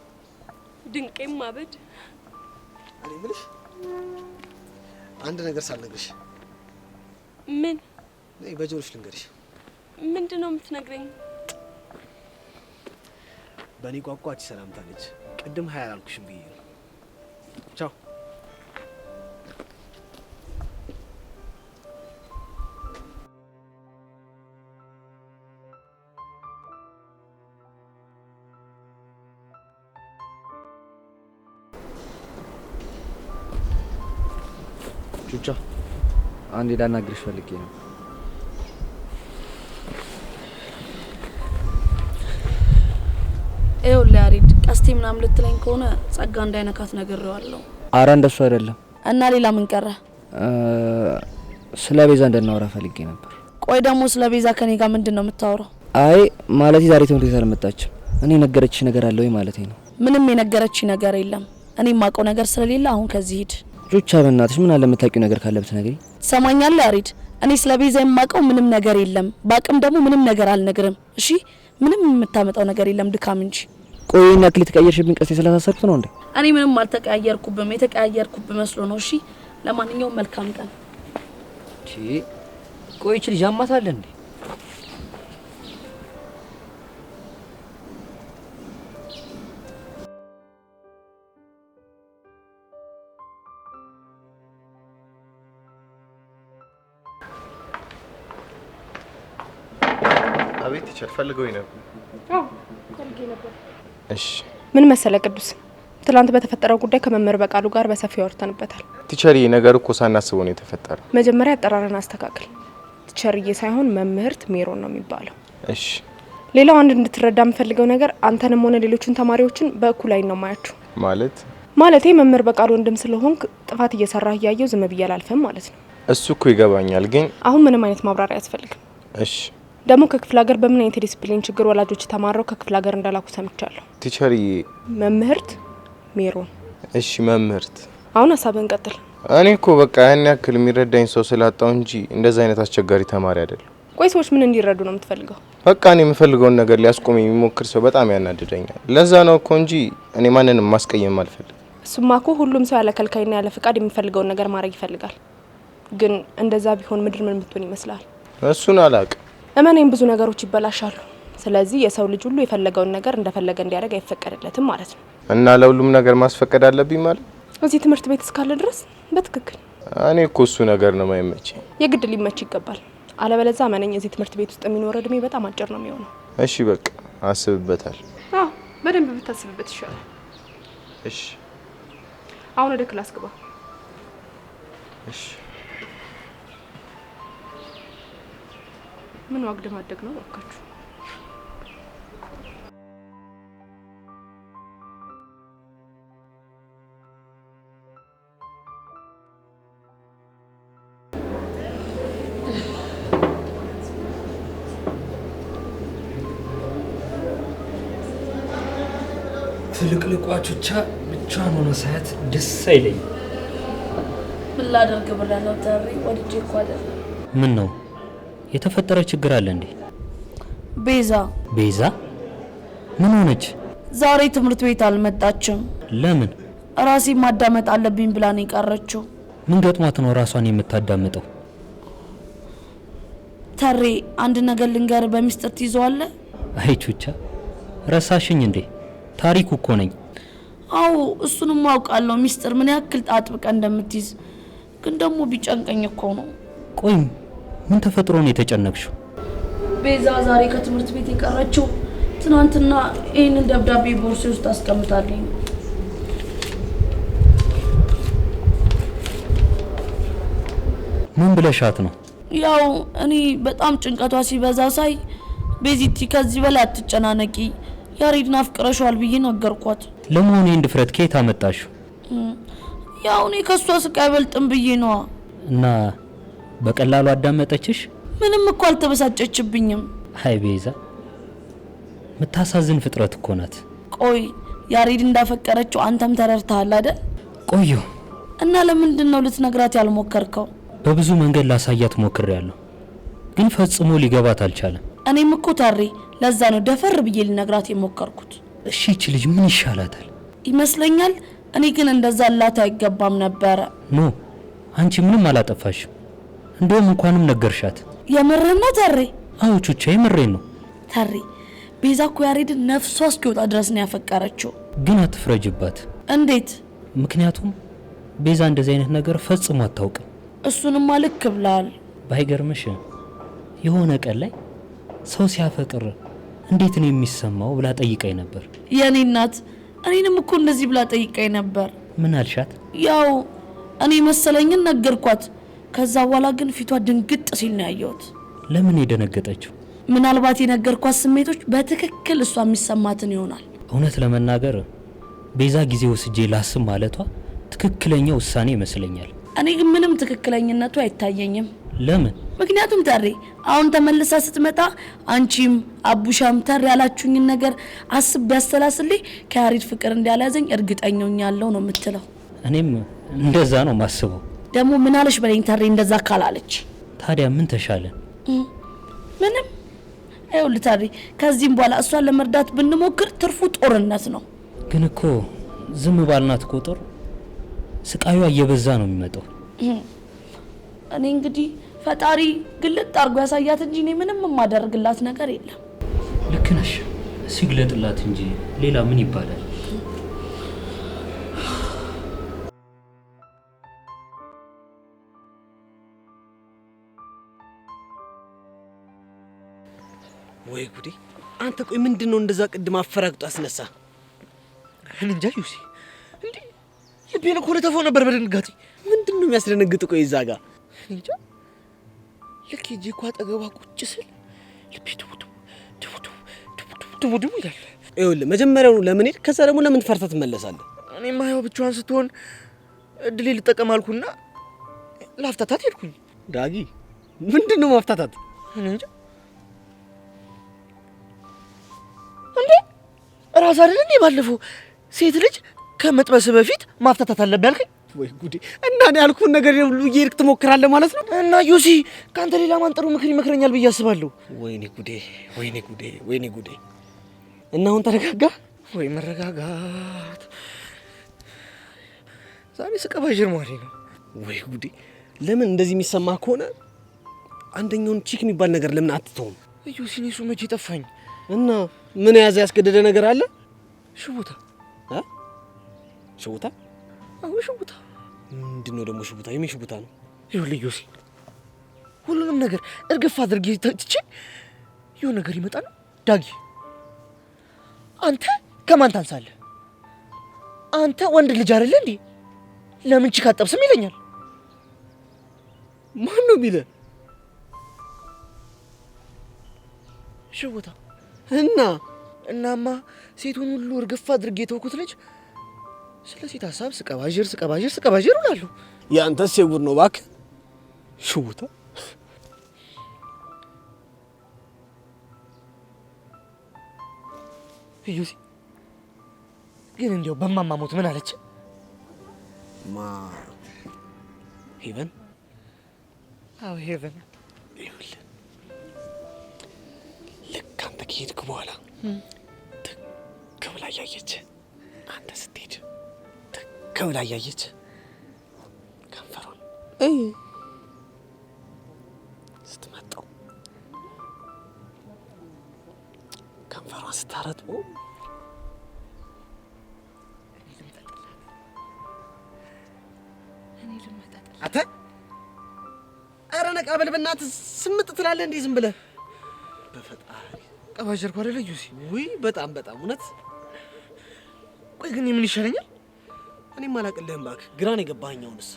ድንቄም ማበድ። እኔ ምልሽ አንድ ነገር ሳልነግርሽ። ምን? ነይ በጆሮሽ ልንገርሽ። ምንድነው የምትነግረኝ? በእኔ ቋንቋች ሰላምታ ነች። ቅድም ሀያ አላልኩሽም ብዬ ነው። ቻው። ቹቻ አንዴ ላናግርሽ ፈልጌ ነው። ይኸውልህ ያሬድ፣ ቀስቴ ምናምን ልትለኝ ከሆነ ጸጋ እንዳይነካት ነግሬዋለሁ። አረ እንደሱ አይደለም። እና ሌላ ምን ቀረ? ስለ ቤዛ እንድናወራ ፈልጌ ነበር። ቆይ ደግሞ ስለ ቤዛ ከኔ ጋር ምንድን ነው የምታወራው? አይ ማለት ዛሬ ትምህርት ቤት አልመጣችም። እኔ ነገረችሽ ነገር አለ ወይ ማለቴ ነው። ምንም የነገረችኝ ነገር የለም። እኔ የማውቀው ነገር ስለሌለ አሁን ከዚህ ሂድ። ቹቻ በእናትሽ ምን አለ የምታውቂው ነገር ካለ ብትነግሪኝ። ትሰማኛለህ ያሬድ? እኔ ስለ ቤዛ የማውቀው ምንም ነገር የለም። ባቅም ደግሞ ምንም ነገር አልነግርም። እሺ? ምንም የምታመጣው ነገር የለም፣ ድካም እንጂ። ቆይ እና ክሊ ተቀየርሽብኝ ቀስቴ ስላሳሰርኩት ነው እንዴ? እኔ ምንም አልተቀያየርኩብም። የተቀያየርኩብ መስሎ ነው። እሺ? ለማንኛውም መልካም ቀን። እሺ። ቆይ እቺ ልጅ አማታለ እንዴ? አቤት ቲቸር፣ ፈልገውኝ ነበር። አዎ ፈልጌ ነበር። እሺ ምን መሰለ ቅዱስ፣ ትላንት በተፈጠረው ጉዳይ ከመምህር በቃሉ ጋር በሰፊው አውርተንበታል። ቲቸርዬ፣ ነገር እኮ ሳናስበው ነው የተፈጠረው። መጀመሪያ አጠራርን አስተካክል። ቲቸርዬ ሳይሆን መምህርት ሜሮን ነው የሚባለው። እሺ። ሌላው አንድ እንድትረዳ የምፈልገው ነገር አንተንም ሆነ ሌሎችን ተማሪዎችን በእኩል አይን ነው ማያችሁ። ማለቴ መምህር በቃሉ ወንድም ስለሆንክ ጥፋት እየሰራህ እያየው ዝም ብዬ አላልፍም ማለት ነው። እሱ እኮ ይገባኛል፣ ግን አሁን ምንም አይነት ማብራሪያ አያስፈልግም። እሺ። ደግሞ ከክፍለ ሀገር በምን አይነት ዲሲፕሊን ችግር ወላጆች ተማረው ከክፍለ ሀገር እንዳላኩ ሰምቻለሁ። ቲቸርዬ። መምህርት ሜሮን። እሺ መምህርት፣ አሁን ሀሳብን ቀጥል። እኔ እኮ በቃ ያን ያክል የሚረዳኝ ሰው ስላጣው እንጂ እንደዛ አይነት አስቸጋሪ ተማሪ አይደለም። ቆይ ሰዎች ምን እንዲረዱ ነው የምትፈልገው? በቃ እኔ የምፈልገውን ነገር ሊያስቆም የሚሞክር ሰው በጣም ያናድደኛል። ለዛ ነው እኮ እንጂ እኔ ማንንም ማስቀየም አልፈልግም። እሱማ እኮ ሁሉም ሰው ያለ ከልካይና ያለ ፍቃድ የሚፈልገውን ነገር ማድረግ ይፈልጋል። ግን እንደዛ ቢሆን ምድር ምን ምትሆን ይመስላል? እሱን አላውቅም። እመኔም ብዙ ነገሮች ይበላሻሉ። ስለዚህ የሰው ልጅ ሁሉ የፈለገውን ነገር እንደፈለገ እንዲያደርግ አይፈቀድለትም ማለት ነው። እና ለሁሉም ነገር ማስፈቀድ አለብኝ ማለት? እዚህ ትምህርት ቤት እስካለ ድረስ በትክክል። እኔ እኮ እሱ ነገር ነው የማይመቸኝ። የግድ ሊመች ይገባል። አለበለዚያ እመነኝ እዚህ ትምህርት ቤት ውስጥ የሚኖር እድሜ በጣም አጭር ነው የሚሆነው። እሺ በቃ አስብበታል። አዎ በደንብ ብታስብበት ይሻላል። እሺ አሁን ወደ ክላስ ግባ። እሺ። ምን ዋግድ ማደግ ነው ወካችሁ? ትልቅልቋቹቻ ብቻዋን ሆነ ሳያት ደስ አይለኝ። ምን ላደርግ ብለህ ነው ተሪ? ወድጄ እኮ አይደለም። ምን ነው የተፈጠረ ችግር አለ እንዴ? ቤዛ ቤዛ ምን ሆነች? ዛሬ ትምህርት ቤት አልመጣችም። ለምን? ራሴ ማዳመጥ አለብኝ ብላ ነው የቀረችው። ምን ገጥሟት ነው ራሷን የምታዳምጠው? ተሬ አንድ ነገር ልንገር፣ በሚስጥር ትይዘዋለህ? አይ ቹቻ ረሳሽኝ እንዴ? ታሪኩ እኮ ነኝ። አዎ እሱንም አውቃለሁ፣ ሚስጥር ምን ያክል አጥብቀ እንደምትይዝ። ግን ደግሞ ቢጨንቀኝ እኮ ነው። ቆይ ምን ተፈጥሮ ነው የተጨነቅሽው? ቤዛ ዛሬ ከትምህርት ቤት የቀረችው ትናንትና ይህንን ደብዳቤ ቦርሴ ውስጥ አስቀምጣልኝ። ምን ብለሻት ነው? ያው እኔ በጣም ጭንቀቷ ሲበዛ ሳይ ቤዚቲ ከዚህ በላይ አትጨናነቂ፣ ያሬድን አፍቅረሽዋል ብዬ ነገርኳት። ለመሆኑ ይህን ድፍረት ከየት አመጣሽው? ያው እኔ ከሷ ስቃይ አይበልጥም ብዬ ነዋ። እና በቀላሉ አዳመጠችሽ? ምንም እኮ አልተበሳጨችብኝም። አይ ቤዛ፣ ምታሳዝን ፍጥረት እኮ ናት። ቆይ ያሬድ እንዳፈቀረችው አንተም ተረድተሃል አይደል? ቆዩ እና ለምንድን ነው ልትነግራት ያልሞከርከው? በብዙ መንገድ ላሳያት ሞክሬያለሁ፣ ግን ፈጽሞ ሊገባት አልቻለም። እኔም እኮ ታሬ ለዛ ነው ደፈር ብዬ ልነግራት የሞከርኩት። እሺ እቺ ልጅ ምን ይሻላታል ይመስለኛል። እኔ ግን እንደዛ ላት አይገባም ነበረ። ኖ አንቺ ምንም አላጠፋሽም። እንደውም እንኳንም ነገርሻት። የምርህን ነው ታሬ? አዎ ቹቻ የምሬን ነው። ታሬ ቤዛ እኮ ያሬድን ነፍሷ እስኪወጣ ድረስ ነው ያፈቀረችው። ግን አትፍረጅባት። እንዴት? ምክንያቱም ቤዛ እንደዚህ አይነት ነገር ፈጽሞ አታውቅም። እሱንማ ልክ ብለሃል። ባይገርምሽ የሆነ ቀን ላይ ሰው ሲያፈቅር እንዴት ነው የሚሰማው ብላ ጠይቃኝ ነበር። የኔ እናት እኔንም እኮ እንደዚህ ብላ ጠይቃኝ ነበር። ምን አልሻት? ያው እኔ መሰለኝን ነገርኳት። ከዛ በኋላ ግን ፊቷ ድንግጥ ሲል ነው ያየሁት። ለምን የደነገጠችው? ምናልባት የነገርኳት ስሜቶች በትክክል እሷ የሚሰማትን ይሆናል። እውነት ለመናገር ቤዛ ጊዜ ወስጄ ላስብ ማለቷ ትክክለኛ ውሳኔ ይመስለኛል። እኔ ግን ምንም ትክክለኝነቱ አይታየኝም። ለምን? ምክንያቱም ታሬ አሁን ተመልሳ ስትመጣ አንቺም አቡሻም ታሬ ያላችሁኝን ነገር አስብ ቢያስተላስልኝ ከያሬድ ፍቅር እንዳልያዘኝ እርግጠኛ ሆኛለሁ ነው የምትለው። እኔም እንደዛ ነው ማስበው። ደግሞ ምን አለሽ በለኝ ታሬ እንደዛ ካላለች። ታዲያ ምን ተሻለን? ምንም። ይኸውልህ ታሬ ከዚህም በኋላ እሷን ለመርዳት ብንሞክር ትርፉ ጦርነት ነው። ግን እኮ ዝም ባልናት ቁጥር ስቃዩ እየበዛ ነው የሚመጣው። እኔ እንግዲህ ፈጣሪ ግልጥ አድርጎ ያሳያት እንጂ እኔ ምንም የማደርግላት ነገር የለም። ልክ ነሽ። ሲግለጥላት እንጂ ሌላ ምን ይባላል? ወይ ጉዴ! አንተ ቆይ ምንድነው እንደዛ ቅድም አፈራግጦ አስነሳ? እንጃ ዩሲ፣ እንዴ ልቤን እኮ ለተፈው ነበር በድንጋጤ። ምንድነው የሚያስደነግጥ? ቆይ እዛ ጋር እንጃ ልክ ሂጅ እኮ አጠገቧ ቁጭ ስል ልቤ ትውቱ ይላል። ይኸውልህ መጀመሪያውኑ ለምን ሄድ፣ ከዛ ደግሞ ለምን ፈርታ ትመለሳለህ? እኔማ ያው ብቻዋን ስትሆን እድሌ ልጠቀም አልኩና ላፍታታት ሄድኩኝ። ዳጊ ምንድነው ማፍታታት? እንጃ እንዴ ራስ አይደል እንዴ ባለፈው ሴት ልጅ ከመጥበስ በፊት ማፍታታት አለብህ ያልከኝ? ወይ ጉዴ! እና እኔ ያልኩህን ነገር ሁሉ እየሄድክ ትሞክራለህ ማለት ነው? እና ዩሲ ካንተ ሌላ ማን ጥሩ ምክር ይመክረኛል ብዬ አስባለሁ። ወይኔ ጉዴ! ወይኔ ጉዴ! ወይኔ ጉዴ! እና አሁን ተረጋጋ? ወይ መረጋጋት! ዛሬ ስቀባዥር ማሪ ነው። ወይ ጉዴ! ለምን እንደዚህ የሚሰማ ከሆነ አንደኛውን ቺክ የሚባል ነገር ለምን አትተውም? ዩሲ እኔ እሱ መቼ ጠፋኝ? እና ምን ያዘ ያስገደደ ነገር አለ? ሽቡታ ሽቡታ? አዎ ሽቡታ። ምንድነው ደግሞ ሽቡታ? የምን ሽቡታ ነው? ይኸውልህ ዩሲ ሁሉንም ነገር እርግፍ አድርጌ ትቼ የሆነ ነገር ይመጣል። ዳጊ አንተ ከማን ታንሳለህ? አንተ ወንድ ልጅ አይደለ እንዴ? ለምን ቺክ አጠብስም ይለኛል። ማን ነው ቢለ? ሽቡታ። እናማ ሴቱን ሁሉ እርግፍ አድርጌ ተውኩት ልጅ ስለ ሴት ሀሳብ ስቀባዥር እላለሁ። ያንተስ የጉድ ነው እባክህ። ሽቡታ ዩሲ ግን እንዲያው በማማሞት ምን አለች? ሄቨን? አዎ ሄቨን። ይኸውልህ ልክ አንተ ከሄድክ በኋላ ትክ ብላ እያየች አንተ ስትሄድ ትክ ብላ እያየች ከንፈሯን ስትመጣው ከንፈሯን ስታረጥበው አተ ኧረ ነቃ ረጋ በል በእናትህ ስምጥ ትላለህ እንዴ ዝም ብለህ በፈጣሪ ቀባጀርኩ አይደለ ጁሲ ውይ በጣም እውነት ቆይ ግን ምን ይሻለኛል እኔም አላቅልህም እባክህ ግራ ነው የገባኸኝ አሁንስ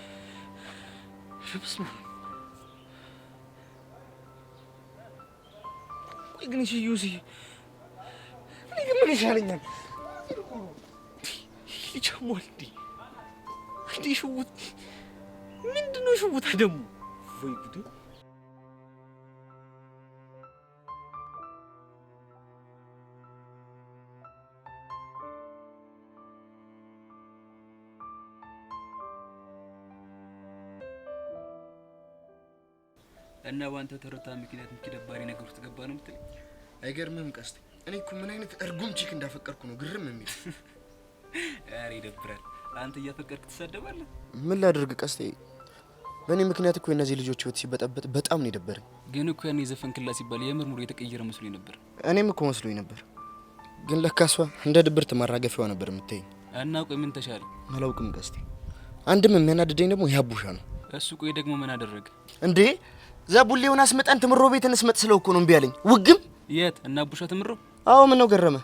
ሽብስማ ቆይ ግን እሺ ጁሲ እኔ ግን ምን ይሻለኛል ይቻሞል እንዴ ሽውት ምንድነው ሽውታ ደግሞ ወይ ጉድ እና ባንተ ተረታ ምክንያት ምክደባሪ ነገር ውስጥ ገባ ነው የምትል አይገርምም ቀስቴ እኔ እኮ ምን አይነት እርጉም ቺክ እንዳፈቀርኩ ነው ግርም የሚል አሬ ይደብራል አንተ እያፈቀርክ ትሰደባለህ ምን ላድርግ ቀስቴ በእኔ ምክንያት እኮ እነዚህ ልጆች ህይወት ሲበጠበጥ በጣም ነው የደበረኝ ግን እኮ ያኔ ዘፈን ክላ ሲባል የምርሙር የተቀየረ መስሎኝ ነበር እኔም እኮ መስሎኝ ነበር ግን ለካሷ እንደ ድብርት ማራገፊያዋ ነበር የምትይኝ እና ቆይ ምን ተሻለ አላውቅም ቀስቴ አንድም የሚያናድደኝ ደግሞ ያቡሻ ነው እሱ ቆይ ደግሞ ምን አደረገ እንዴ ዘቡሌውን አስመጣን ትምሮ ቤትን እስመጥ ስለው እኮ ነው እምቢ አለኝ ውግም የት እና አቡሻ ትምሮ አዎ ምን ነው ገረመ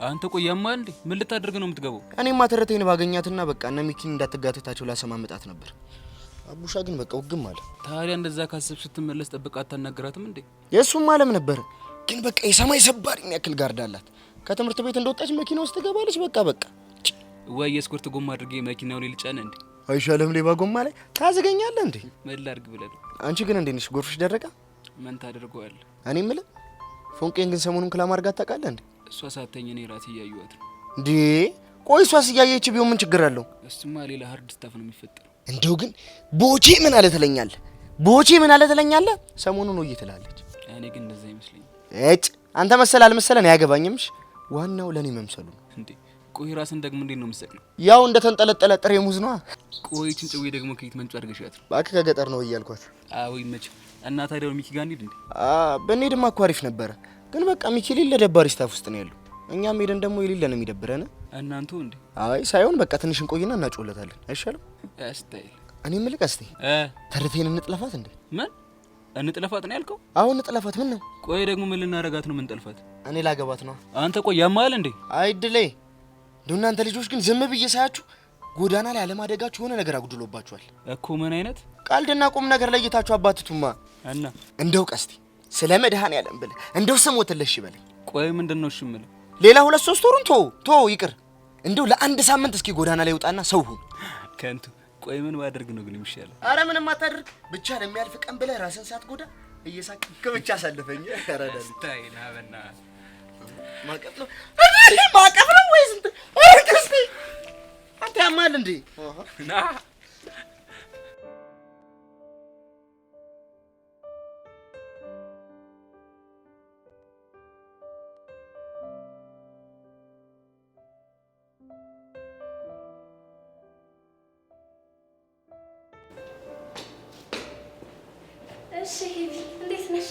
አንተ ቆይ ያማል እንዴ ምን ልታደርግ ነው የምትገባው እኔማ ተረተኝ ባገኛትና በቃ እና ሚኪን እንዳትጋተታቸው ላሰማመጣት ነበር አቡሻ ግን በቃ ውግም አለ ታዲያ እንደዛ ካሰብ ስትመለስ ጠብቃ አታናገራትም እንዴ የሱም ዓለም ነበር ግን በቃ የሰማይ ሰባሪ ያክል ጋርድ አላት ከትምህርት ቤት እንደወጣች መኪና ውስጥ ትገባለች በቃ ወይ የስኩርት ጎማ አድርጌ መኪናው ላይ ልጫነ እንዴ አይሻለም ሌባ ጎማ ላይ ታዘገኛለህ እንዴ ምን ላድርግ ብለህ አንቺ ግን እንዴ ነሽ ጎርፍሽ ደረቀ ምን ታደርገዋለህ እኔ ምልህ ፎንቄን ግን ሰሞኑን ክላማርጋት ታውቃለህ እንዴ እሷ ሳተኝ እኔ ራሴ ያዩዋት ነው እንዴ ቆይ እሷስ እያየች ቢሆን ምን ችግር አለው እሱማ ሌላ ሃርድ ስታፍ ነው የሚፈጠረው እንደው ግን ቦቼ ምን አለ ትለኛለህ ሰሞኑን ነው እየተላለች እኔ ግን እንደዛ ይመስለኝ አንተ መሰለ አልመሰለን ያገባኝምሽ ዋናው ለኔ መምሰሉ እንዴ ቆይ ራስን ደግሞ እንዴት ነው የምትሰቅለው ያው እንደ ተንጠለጠለ ጥሬ ሙዝ ነው ቆይ ጭንጭዌ ደግሞ ከየት መንጫ አድርገሻት ባክ ከገጠር ነው እያልኳት አዎ ይመች እና ታዲያ ሚኪ ጋር እንሂድ እንዴ በእኔድማ እኮ አሪፍ ነበረ ግን በቃ ሚኪ ሌለ ደባሪ ስታፍ ውስጥ ነው ያለው እኛም ሄደን ደግሞ የሌለ ነው የሚደብረን እናንተ እንዴ አይ ሳይሆን በቃ ትንሽ እንቆይና እናጮለታለን አይሻልም አስታይ እኔ ምልክ አስቴ ተረቴን እንጥለፋት እንዴ ምን እንጥለፋት ነው ያልከው አሁን እንጥለፋት ምን ነው ቆይ ደግሞ ምን ልናረጋት ነው ምን ጠልፋት እኔ ላገባት ነው አንተ ቆይ ያማል እንዴ አይድሌ እናንተ ልጆች ግን ዝም ብዬ ሳያችሁ ጎዳና ላይ አለማደጋችሁ ሆነ ነገር አጉድሎባችኋል እኮ ምን አይነት ቃልድና ቁም ነገር ለይታችሁ አባትቱማ እና እንደው ቀስቴ ስለ መድኃኔዓለም ብለህ እንደው ስሞትልሽ ይበለኝ ቆይ ምንድነው እሺ የምልህ ሌላ 2-3 ወሩን ቶ ይቅር እንደው ለአንድ ሳምንት እስኪ ጎዳና ላይ ውጣና ሰው ሁን ከንቱ ቆይ ምን ባደርግ ነው ግን የሚሻለው አረ ምንም አታደርግ ብቻ ለሚያልፍ ቀን ብለህ ራስን ሳትጎዳ እየሳቅክ ከብቻ አሳልፈኝ ያራዳል ስታይል አበና ማቀፍ ነው ወይስ ቀስቴ አንተ ያማል እንዴ ና እሺ እንዴት ነሽ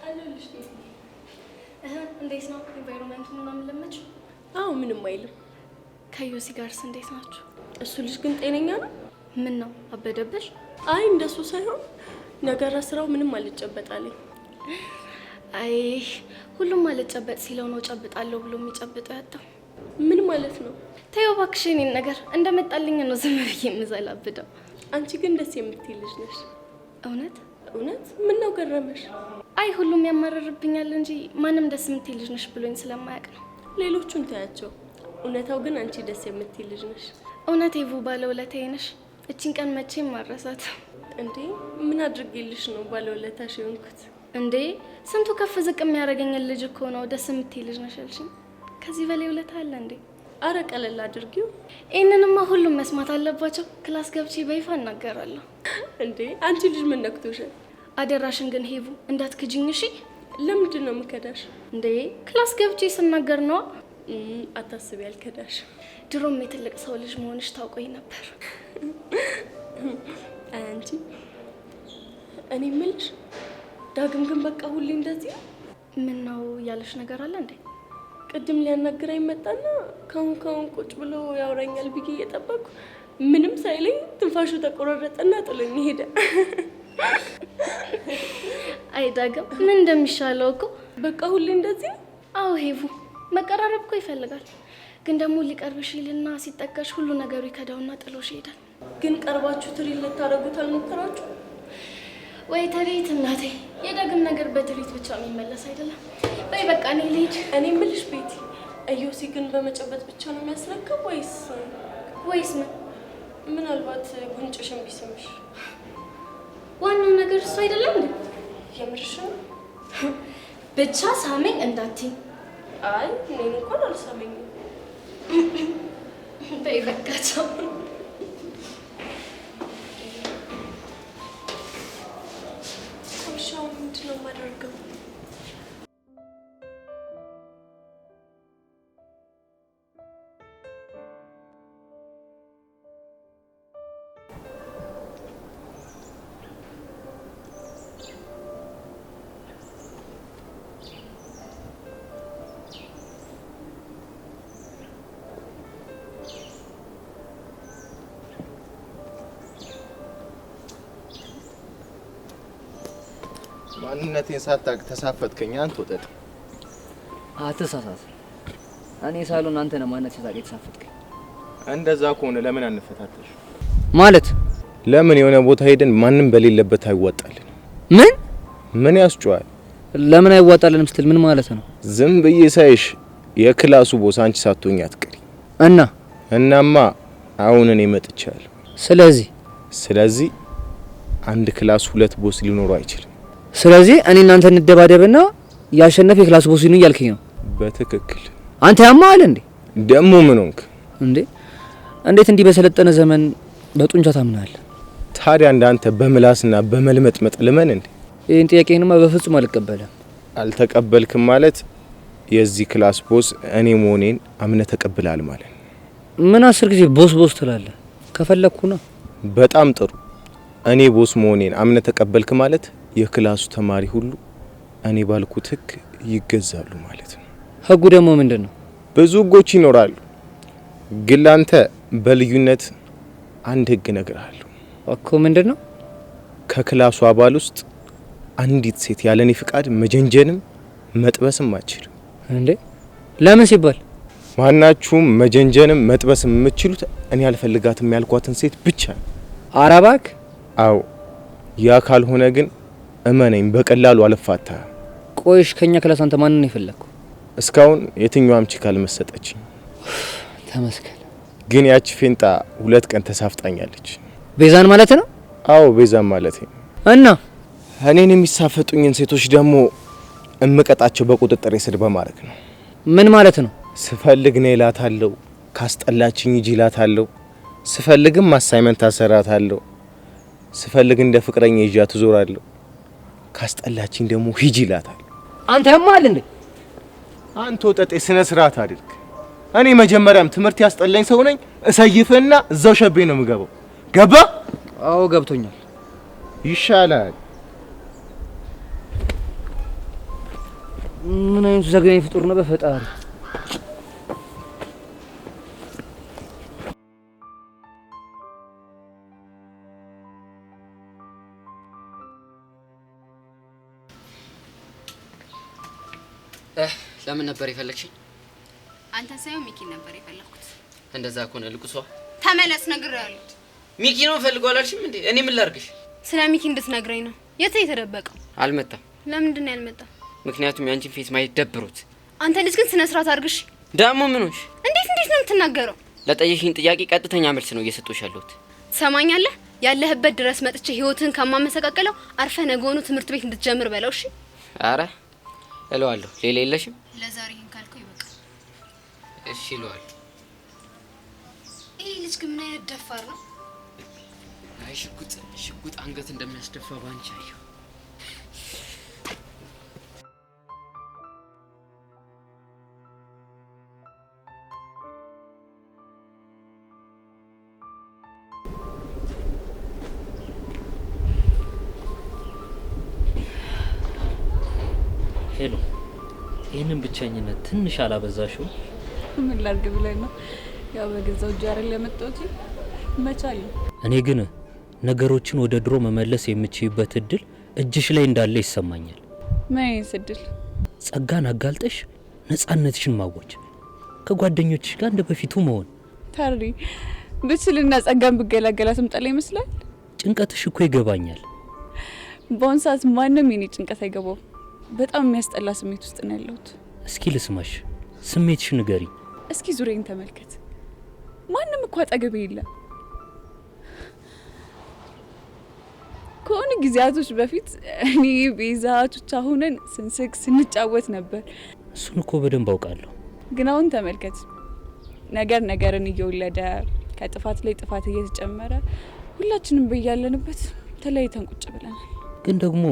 አለልሽ እንዴት ነው ኢንቫይሮንመንቱ ምናምን ለመች አዎ ምንም አይልም ከዩሲ ጋርስ እንዴት ናችሁ እሱ ልጅ ግን ጤነኛ ነው ምን ነው አበደበሽ አይ እንደሱ ሳይሆን ነገራ ስራው ምንም አልጨበጣለኝ አይ ሁሉም አልጨበጥ ሲለው ነው ጨብጣለሁ ብሎ የሚጨብጠው ያጣው ምን ማለት ነው ተይው እባክሽ እኔን ነገር እንደመጣልኝ ነው ዝም ብዬ የምዘላብደው አንቺ ግን ደስ የምትይ ልጅ ነሽ እውነት ምን ነው ገረመሽ አይ ሁሉም ያማረርብኛል እንጂ ማንም ደስ የምትይ ልጅ ነሽ ብሎኝ ስለማያውቅ ነው ሌሎቹን ታያቸው እውነታው ግን አንቺ ደስ የምትይ ልጅ ነሽ እውነት ይቡ ባለውለታዬ ነሽ እቺን ቀን መቼም ማረሳት እንዴ ምን አድርጌልሽ ነው ባለውለታሽ የሆንኩት እንዴ ስንቱ ከፍ ዝቅ የሚያደርገኝ ልጅ እኮ ነው ደስ የምትይ ልጅ ነሽ አልሽኝ ከዚህ በላይ ውለታ አለ እንዴ አረ ቀለል አድርጊው ይሄንንማ ሁሉም መስማት አለባቸው ክላስ ገብቼ በይፋ እናገራለሁ እንዴ አንቺ ልጅ ምን ነክቶሻል አደራሽን ግን ሄቡ እንዳትክጂኝ እሺ ለምንድን ነው የምከዳሽ እንዴ ክላስ ገብቼ ስናገር ነው አታስቢ ያልከዳሽ ድሮም የትልቅ ሰው ልጅ መሆንሽ ታውቆኝ ነበር አንቺ እኔ ምልሽ ዳግም ግን በቃ ሁሌ እንደዚህ ምን ነው ያለሽ ነገር አለ እንዴ ቅድም ሊያናግረኝ መጣና ካሁን ቁጭ ብሎ ያወራኛል ብዬ እየጠበቅኩ ምንም ሳይለኝ ትንፋሹ ተቆራረጠና ጥሎኝ ሄደ አይዳግም ምን እንደሚሻለው እኮ በቃ ሁሌ እንደዚህ ነው። አዎ ሄቡ መቀራረብ እኮ ይፈልጋል። ግን ደግሞ ሊቀርብሽ ይልና ሲጠጋሽ ሁሉ ነገሩ ይከዳውና ጥሎሽ ይሄዳል። ግን ቀርባችሁ ትሪት ልታረጉት አልሞከራችሁ ወይ? ትሪት እናቴ፣ የዳግም ነገር በትሪት ብቻ የሚመለስ አይደለም። በይ በቃ እኔ ልሂድ። እኔ የምልሽ ቤቲ፣ እዮሲ ግን በመጨበጥ ብቻ ነው የሚያስረክብ ወይስ ምን? ምናልባት ጉንጭሽን ቢስምሽ? ዋናው ነገር እሱ አይደለም እንዴ? የምርሽ ነው? ብቻ ሳመኝ እንዳትኝ። አይ እኔን እንኳን አልሳመኝም። በይ በቃ ቻው። ሻው ምንድን ነው የማደርገው? ማንነቴን ሳታውቅ ተሳፈጥከኝ አንተ ወጠጥ። አትሳሳት። እኔ ሳሎን አንተ ነህ ማንነት ሳታውቅ የተሳፈጥከኝ። እንደዛ ከሆነ ለምን አንፈታተሽ? ማለት ለምን የሆነ ቦታ ሄደን ማንንም በሌለበት አይዋጣልን? ምን ያስጨዋል? ለምን አይዋጣልንም ስትል ምን ማለት ነው? ዝም ብዬ ሳይሽ የክላሱ ቦስ አንቺ ሳትሆኚ አትቀሪ። እናማ አሁን እኔ መጥቻለሁ። ስለዚህ አንድ ክላስ ሁለት ቦስ ሊኖረው አይችልም። ስለዚህ እኔ እናንተ እንደባደብና ያሸነፈ የክላስ ቦስ ይሁን እያልከኝ ነው? በትክክል። አንተ ያማል እንዴ? ደሞ ምን ሆንክ እንዴ? እንዴት እንዲህ በሰለጠነ ዘመን በጡንቻ ታምናለህ? ታዲያ እንዳንተ በምላስና በመልመጥመጥ ልመን እንዴ? ይሄን ጥያቄንማ በፍጹም አልቀበለም። አልተቀበልክም ማለት የዚህ ክላስ ቦስ እኔ መሆኔን አምነህ ተቀብላል ማለት ነው። ምን 10 ጊዜ ቦስ ትላለህ? ከፈለኩና በጣም ጥሩ። እኔ ቦስ መሆኔን አምነህ ተቀበልክ ማለት የክላሱ ተማሪ ሁሉ እኔ ባልኩት ህግ ይገዛሉ ማለት ነው። ህጉ ደግሞ ምንድነው? ብዙ ህጎች ይኖራሉ፣ ግን ላንተ በልዩነት አንድ ህግ እነግርሃለሁ እኮ። ምንድነው? ከክላሱ አባል ውስጥ አንዲት ሴት ያለኔ ፍቃድ መጀንጀንም መጥበስም አትችልም። እንዴ? ለምን ሲባል? ማናችሁም መጀንጀንም መጥበስም የምትችሉት እኔ አልፈልጋትም ያልኳትን ሴት ብቻ ነው። አራባክ? አዎ። ያ ካልሆነ ግን እመነኝ በቀላሉ አልፋታ። ቆይሽ ከኛ ክላስ አንተ ማንን ነው የፈለከው? እስካሁን የትኛዋም ቺክ አልመሰጠችኝ። ተመስገን። ግን ያቺ ፌንጣ 2 ቀን ተሳፍጣኛለች። ቤዛን ማለት ነው? አዎ ቤዛን ማለት ነው። እና እኔን የሚሳፈጡኝን ሴቶች ደግሞ እምቀጣቸው በቁጥጥር ስር በማድረግ ነው። ምን ማለት ነው? ስፈልግ ነው እላታለሁ፣ ካስጠላችኝ ሂጂ እላታለሁ፣ ስፈልግም አሳይመንት አሰራታለሁ፣ ስፈልግ እንደ ፍቅረኛ ይዣት ትዞራለሁ፣ ካስጠላችኝ ደግሞ ሂጂ እላታለሁ። አንተ ያማል እንዴ? አንተ ወጠጤ ስነ ስርዓት አድርግ። እኔ መጀመሪያም ትምህርት ያስጠላኝ ሰው ነኝ። እሰይፍና እዛው ሸቤ ነው የምገባው። ገባ? አዎ ገብቶኛል። ይሻላል። ምን አይነቱ ዘግናኝ ፍጡር ነው በፈጣሪ። ለምን ነበር የፈለግሽኝ? አንተን ሳይሆን ሚኪን ነበር የፈለኩት። እንደዛ ከሆነ ልቁሷ ተመለስ ነግሬሃለሁ። ሚኪ ነው ፈልጎ አላልሽም እንዴ? እኔ ምን ላርግሽ? ስለ ሚኪ እንድትነግረኝ ነው። የት የተደበቀው? አልመጣም። ለምንድን ነው ያልመጣው? ምክንያቱም ያንቺን ፌስ ማየት ደብሮት። አንተ ልጅ ግን ስነ ስርዓት አድርግሽ። ደግሞ ምን ሆንሽ? እንዴት ነው የምትናገረው? ለጠየሽኝ ጥያቄ ቀጥተኛ መልስ ነው እየሰጠሁሽ ያለሁት። ሰማኛለህ? ያለህበት ድረስ መጥቼ ህይወትህን ከማመሰቃቀለው አርፈ ነገውኑ ትምህርት ቤት እንድትጀምር በለው። እሺ? አረ እለዋለሁ። ሌላ የለሽም? ለዛሬ ይሄን ካልከው ይበቃል። እሺ እለዋለሁ። ይሄ ልጅ ግን ምን አይነት ደፋር ነው? አይ ሽጉጥ አንገት እንደሚያስደፋ ባንቺ አየሁ። ሄሎ፣ ይህንን ብቸኝነት ትንሽ አላበዛሽው? ምን ላድርግ ብለህ ነው? ያው በገዛው እጅ አይደል የመጣሁት። መቻል እኔ ግን ነገሮችን ወደ ድሮ መመለስ የምችይበት እድል እጅሽ ላይ እንዳለ ይሰማኛል። ምን ይስድል? ጸጋን አጋልጠሽ ነፃነትሽን ማወጅ፣ ከጓደኞችሽ ጋር እንደ በፊቱ መሆን። ታሪ ብችልና ጸጋን ብገላገላትም ጠላ ይመስላል። ጭንቀትሽ እኮ ይገባኛል። በአሁን ሰዓት ማንም የኔ ጭንቀት አይገባው። በጣም የሚያስጠላ ስሜት ውስጥ ነው ያለሁት። እስኪ ልስማሽ፣ ስሜትሽ ንገሪ። እስኪ ዙሪያን ተመልከት። ማንም እኮ አጠገቤ የለም። ከሆነ ጊዜያቶች በፊት እኔ ቤዛ ቱቻ ሆነን ስንስቅ ስንጫወት ነበር። እሱን እኮ በደንብ አውቃለሁ። ግን አሁን ተመልከት፣ ነገር ነገርን እየወለደ ከጥፋት ላይ ጥፋት እየተጨመረ ሁላችንም በያለንበት ተለያይተን ቁጭ ብለናል። ግን ደግሞ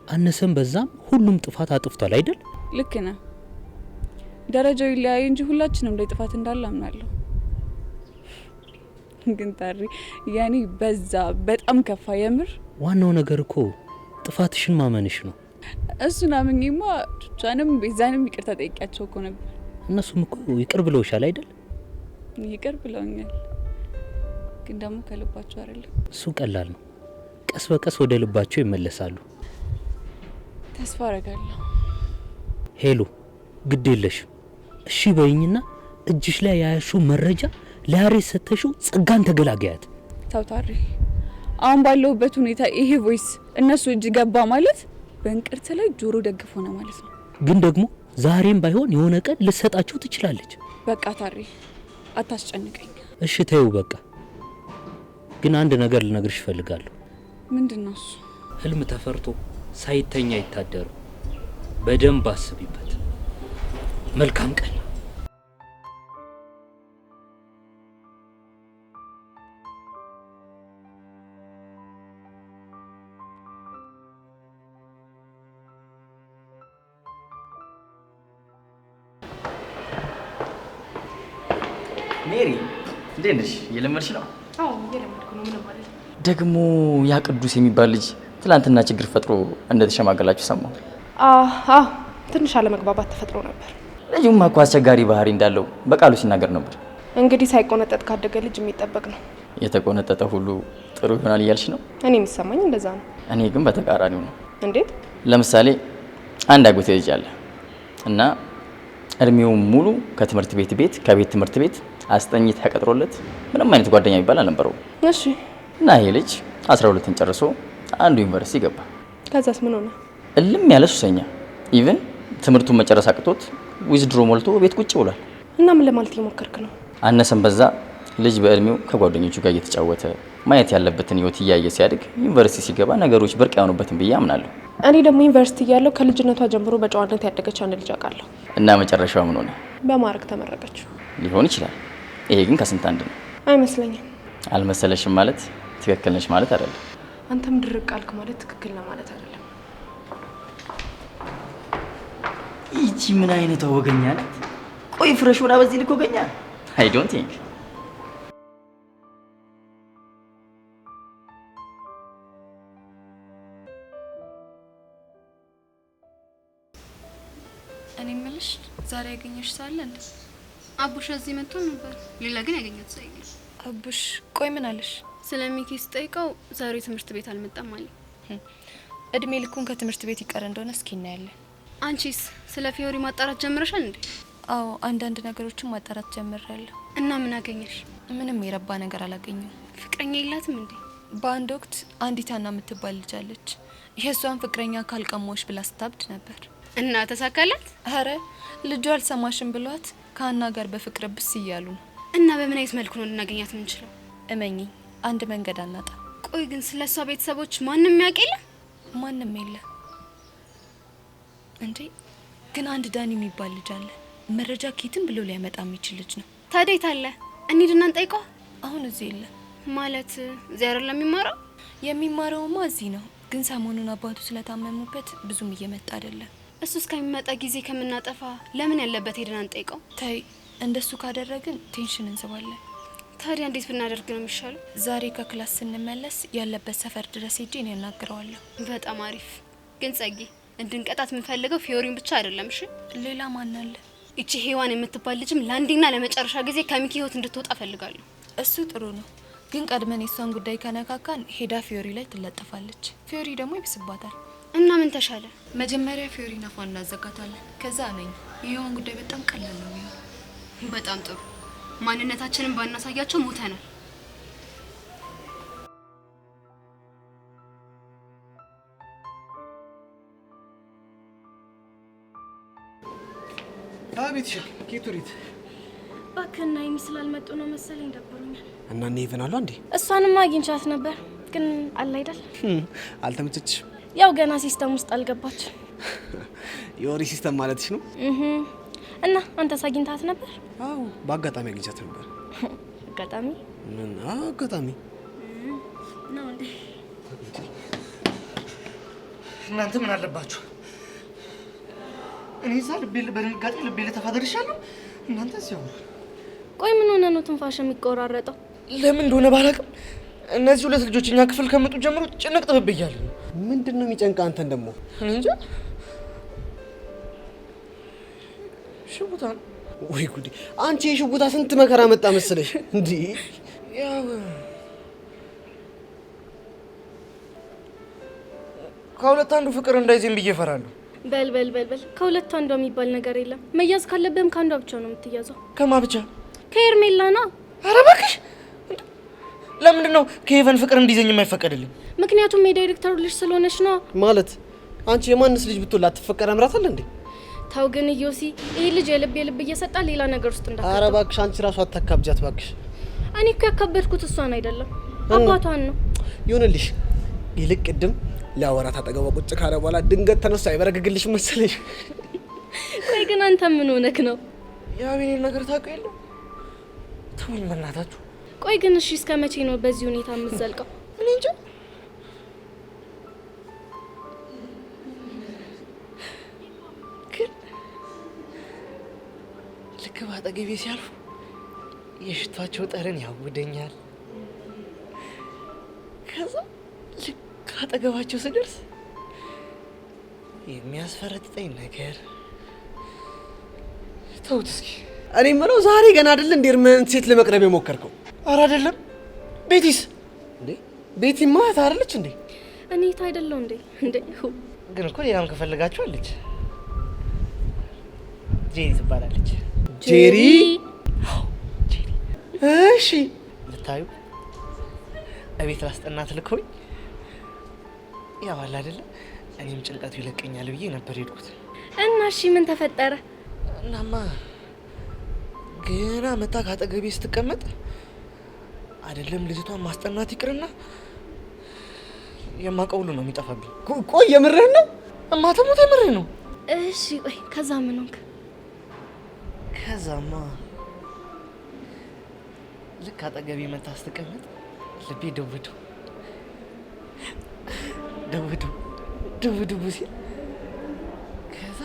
አነሰም በዛም ሁሉም ጥፋት አጥፍቷል አይደል? ልክ ነህ። ደረጃው ይለያይ እንጂ ሁላችንም ላይ ጥፋት እንዳለ አምናለሁ። ግን ታሪ ያኔ በዛ በጣም ከፋ። የምር ዋናው ነገር እኮ ጥፋትሽን ማመንሽ ነው። እሱን አምኜማ ቹቻንም ቤዛንም ይቅርታ ጠይቂያቸው እኮ ነበር። እነሱም እኮ ይቅር ብለውሻል አይደል? ይቅር ብለውኛል፣ ግን ደግሞ ከልባቸው አይደለም። እሱ ቀላል ነው። ቀስ በቀስ ወደ ልባቸው ይመለሳሉ። ተስፋ አረጋለሁ። ሄሉ ግድ የለሽም እሺ በይኝና እጅሽ ላይ ያያሽው መረጃ ለያሬድ ሰተሽው ጸጋን ተገላገያት። ታውታሪ አሁን ባለውበት ሁኔታ ይሄ ቮይስ እነሱ እጅ ገባ ማለት በእንቅርት ላይ ጆሮ ደግፍ ሆነ ማለት ነው። ግን ደግሞ ዛሬም ባይሆን የሆነ ቀን ልሰጣቸው ትችላለች። በቃ ታሪ አታስጨንቀኝ። እሺ ተይው በቃ። ግን አንድ ነገር ልነግርሽ እፈልጋለሁ። ምንድነው እሱ? ህልም ተፈርቶ ሳይተኛ ይታደሩ። በደንብ አስቢበት። መልካም ቀን። ሜሪ እንዴት ነሽ? እየለመድሽ ነው? አዎ እየለመድኩ ነው። ምንም ማለት ደግሞ ያ ቅዱስ የሚባል ልጅ ትላንትና ችግር ፈጥሮ እንደተሸማገላችሁ ሰማሁ። አዎ ትንሽ አለመግባባት ተፈጥሮ ነበር። ልጁማ እኮ አስቸጋሪ ባህሪ እንዳለው በቃሉ ሲናገር ነበር። እንግዲህ ሳይቆነጠጥ ካደገ ልጅ የሚጠበቅ ነው። የተቆነጠጠ ሁሉ ጥሩ ይሆናል እያልሽ ነው? እኔ የሚሰማኝ እንደዛ ነው። እኔ ግን በተቃራኒው ነው። እንዴት? ለምሳሌ አንድ አጎቴ ልጅ አለ እና እድሜው ሙሉ ከትምህርት ቤት ከቤት ትምህርት ቤት አስጠኝ ተቀጥሮለት ምንም አይነት ጓደኛ የሚባል አልነበረውም። እሺ። እና ይሄ ልጅ 12ን ጨርሶ አንዱ ዩኒቨርሲቲ ገባ። ከዛስ ምን ሆነ? እልም ያለ ሱሰኛ። ኢቭን ትምህርቱን መጨረስ አቅቶት ዊዝድሮ ሞልቶ ቤት ቁጭ ብሏል። እና ምን ለማለት እየሞከርክ ነው? አነሰም በዛ ልጅ በእድሜው ከጓደኞቹ ጋር እየተጫወተ ማየት ያለበትን ህይወት እያየ ሲያድግ ዩኒቨርሲቲ ሲገባ ነገሮች ብርቅ ያሆኑበትን ብዬ አምናለሁ። እኔ ደግሞ ዩኒቨርሲቲ እያለሁ ከልጅነቷ ጀምሮ በጨዋነት ያደገች አንድ ልጅ አውቃለሁ። እና መጨረሻው ምን ሆነ? በማዕረግ ተመረቀች። ሊሆን ይችላል። ይሄ ግን ከስንት አንድ ነው። አይመስለኝም። አልመሰለሽም ማለት ትክክል ነሽ ማለት አይደለም። አንተም ድርቅ አልክ ማለት ትክክል ነው ማለት አይደለም። ይቺ ምን አይነቷ ወገኛ ናት? ቆይ ፍረሽ ወዳ በዚህ ልክ ወገኛ? አይ ዶንት ቲንክ። እኔ የምልሽ ዛሬ ያገኘሽ ሳለ እንዴ? አቡሽ እዚህ መጥቶ ነበር። ሌላ ግን ያገኘት ሰው የለም። አቡሽ ቆይ ምን አለሽ? ስለሚኪ ስጠይቀው ዛሬ ትምህርት ቤት አልመጣም አለ። እድሜ ልኩን ከትምህርት ቤት ይቀር እንደሆነ እስኪ እናያለን። አንቺስ ስለ ፊዮሪ ማጣራት ጀምረሻል እንዴ? አዎ አንዳንድ ነገሮችን ማጣራት ጀምሬያለሁ። እና ምን አገኘሽ? ምንም የረባ ነገር አላገኘሁም። ፍቅረኛ የላትም እንዴ? በአንድ ወቅት አንዲት አና የምትባል ልጅ አለች። የእሷን ፍቅረኛ ካልቀማዎች ብላ ስታብድ ነበር። እና ተሳካላት? አረ ልጇ አልሰማሽም ብሏት ከአና ጋር በፍቅር ብስ እያሉ ነው። እና በምን አይነት መልኩ ነው ልናገኛት የምንችለው? እመኚኝ አንድ መንገድ አናጣ። ቆይ ግን ስለሷ ቤተሰቦች ማንም ያውቅ የለ? ማንም የለ እንዴ? ግን አንድ ዳኒ የሚባል ልጅ አለ። መረጃ ኬትም ብሎ ሊያመጣ የሚችል ልጅ ነው። ታዲያ የት አለ? እንሂድና እንጠይቀው። አሁን እዚህ የለ። ማለት እዚህ አይደለም የሚማረው? የሚማረውማ እዚህ ነው። ግን ሰሞኑን አባቱ ስለታመሙበት ብዙም እየመጣ አይደለም። እሱ እስከሚመጣ ጊዜ ከምናጠፋ ለምን ያለበት ሄደን አንጠይቀው? ተይ፣ እንደሱ ካደረግን ቴንሽን እንስባለን። ታዲያ እንዴት ብናደርግ ነው የሚሻለው? ዛሬ ከክላስ ስንመለስ ያለበት ሰፈር ድረስ ሄጄ እኔ ያናግረዋለሁ። በጣም አሪፍ። ግን ጸጊ እንድንቀጣት የምንፈልገው ፊዮሪን ብቻ አይደለም። እሺ ሌላ ማን አለ? እቺ ሄዋን የምትባል ልጅም ለአንዴና ለመጨረሻ ጊዜ ከሚኪ ህይወት እንድትወጣ ፈልጋለሁ። እሱ ጥሩ ነው። ግን ቀድመን የሷን ጉዳይ ከነካካን ሄዳ ፊዮሪ ላይ ትለጠፋለች። ፊዮሪ ደግሞ ይብስባታል። እና ምን ተሻለ? መጀመሪያ ፊዮሪና ፋን እናዘጋታለን። ከዛ ነኝ ይሄውን ጉዳይ በጣም ቀላል ነው የሚሆነው። በጣም ጥሩ። ማንነታችንን ባናሳያቸው ሞተናል። አቤት ሸክ ኬቱሪት ባክና ስላልመጡ ነው መሰለኝ ደብሮኛል። እና ኔቨን አሉ እንዴ? እሷንማ አግኝቻት ነበር ግን አለ አይደል? አልተመቸች። ያው ገና ሲስተም ውስጥ አልገባች። የወሬ ሲስተም ማለትሽ ነው? እና አንተስ አግኝታት ነበር? አዎ በአጋጣሚ አግኝቻት ነበር። አጋጣሚ? ምን አጋጣሚ ነው እንዴ? እናንተ ምን አለባችሁ? እኔ እዛ በድንጋጤ ልቤ ልተፋደርሻለሁ። እናንተ ሲሆኑ ቆይ ምን ሆነ ነው ትንፋሽ የሚቆራረጠው? ለምን እንደሆነ ባላውቅም እነዚህ ሁለት ልጆች እኛ ክፍል ከመጡ ጀምሮ ጭንቅ ጥብብ እያለ ነው። ምንድነው የሚጨንቅ አንተን ደግሞ? እኔ እንጃ። ሽጉጣ ወይ ጉዲ! አንቺ የሽጉጣ ስንት መከራ መጣ መሰለሽ እንዴ? ያው ከሁለት አንዱ ፍቅር እንዳይዘኝ ብዬ እፈራለሁ። በል በል በል በል ከሁለት አንዷ የሚባል ነገር የለም። መያዝ ካለብህም ከአንዷ ብቻ ነው የምትያዘው። ከማ ብቻ? ከኤርሜላ ነው። ኧረ እባክሽ! ለምንድን ነው ከሄቨን ፍቅር እንዲዘኝ የማይፈቀድልኝ? ምክንያቱም የዳይሬክተሩ ልጅ ስለሆነች ነው። ማለት አንቺ የማንስ ልጅ ብትወላ አትፈቀድ አምራታል እንዴ? ታው ግን ዮሲ ይሄ ልጅ የልብ እየሰጣ ሌላ ነገር ውስጥ እንዳትከተው። ኧረ እባክሽ አንቺ ራሱ አታካብጃት እባክሽ። እኔ እኮ ያካበድኩት እሷን አይደለም አባቷን ነው። ይሁንልሽ። ይልቅ ቅድም ሊያወራት አጠገቧ ቁጭ ካለ በኋላ ድንገት ተነሳ አይበረግግልሽ መሰለሽ? ቆይ ግን አንተ ምን ሆነክ ነው? የአቤኔን ነገር ታውቀው የለ? ተውኝ በእናታችሁ። ቆይ ግን እሺ እስከ መቼ ነው በዚህ ሁኔታ የምትዘልቀው? እኔ እንጃ። ግን ልክ ባጠገቤ ሲያልፉ የሽቷቸው ጠረን ያውደኛል። ከዛ ልክ አጠገባቸው ስደርስ የሚያስፈረጥጠኝ ነገር። ተውት እስኪ። እኔ የምለው ዛሬ ገና አይደል እንዴ እርምህን ሴት ለመቅረብ የሞከርከው? ኧረ አይደለም። ቤቲስ እንዴ? ቤቲማ እህት አይደለች እንዴ? እኔ እህት አይደለሁ እንዴ? እንዴ ግን እኮ ሌላም ከፈለጋችኋለች። ጄሪ ትባላለች። ጄሪ? እሺ ልታዩ እቤት ላስጠናት ልኮኝ ያው አለ አይደለ እኔም ጭንቀቱ ይለቀኛል ብዬ ነበር ሄድኩት። እና እሺ ምን ተፈጠረ? እናማ ገና መታ ካጠገቤ ስትቀመጥ አይደለም ልጅቷን ማስጠናት ይቅርና የማውቀው ሁሉ ነው የሚጠፋብኝ። ቆይ የምርህን ነው? እማተሞት የምርህ ነው? እሺ ቆይ ከዛ ምን ሆንክ? ከዛማ ልክ አጠገቤ መታ ስትቀመጥ ልቤ ደውዱ ሲል ከዛ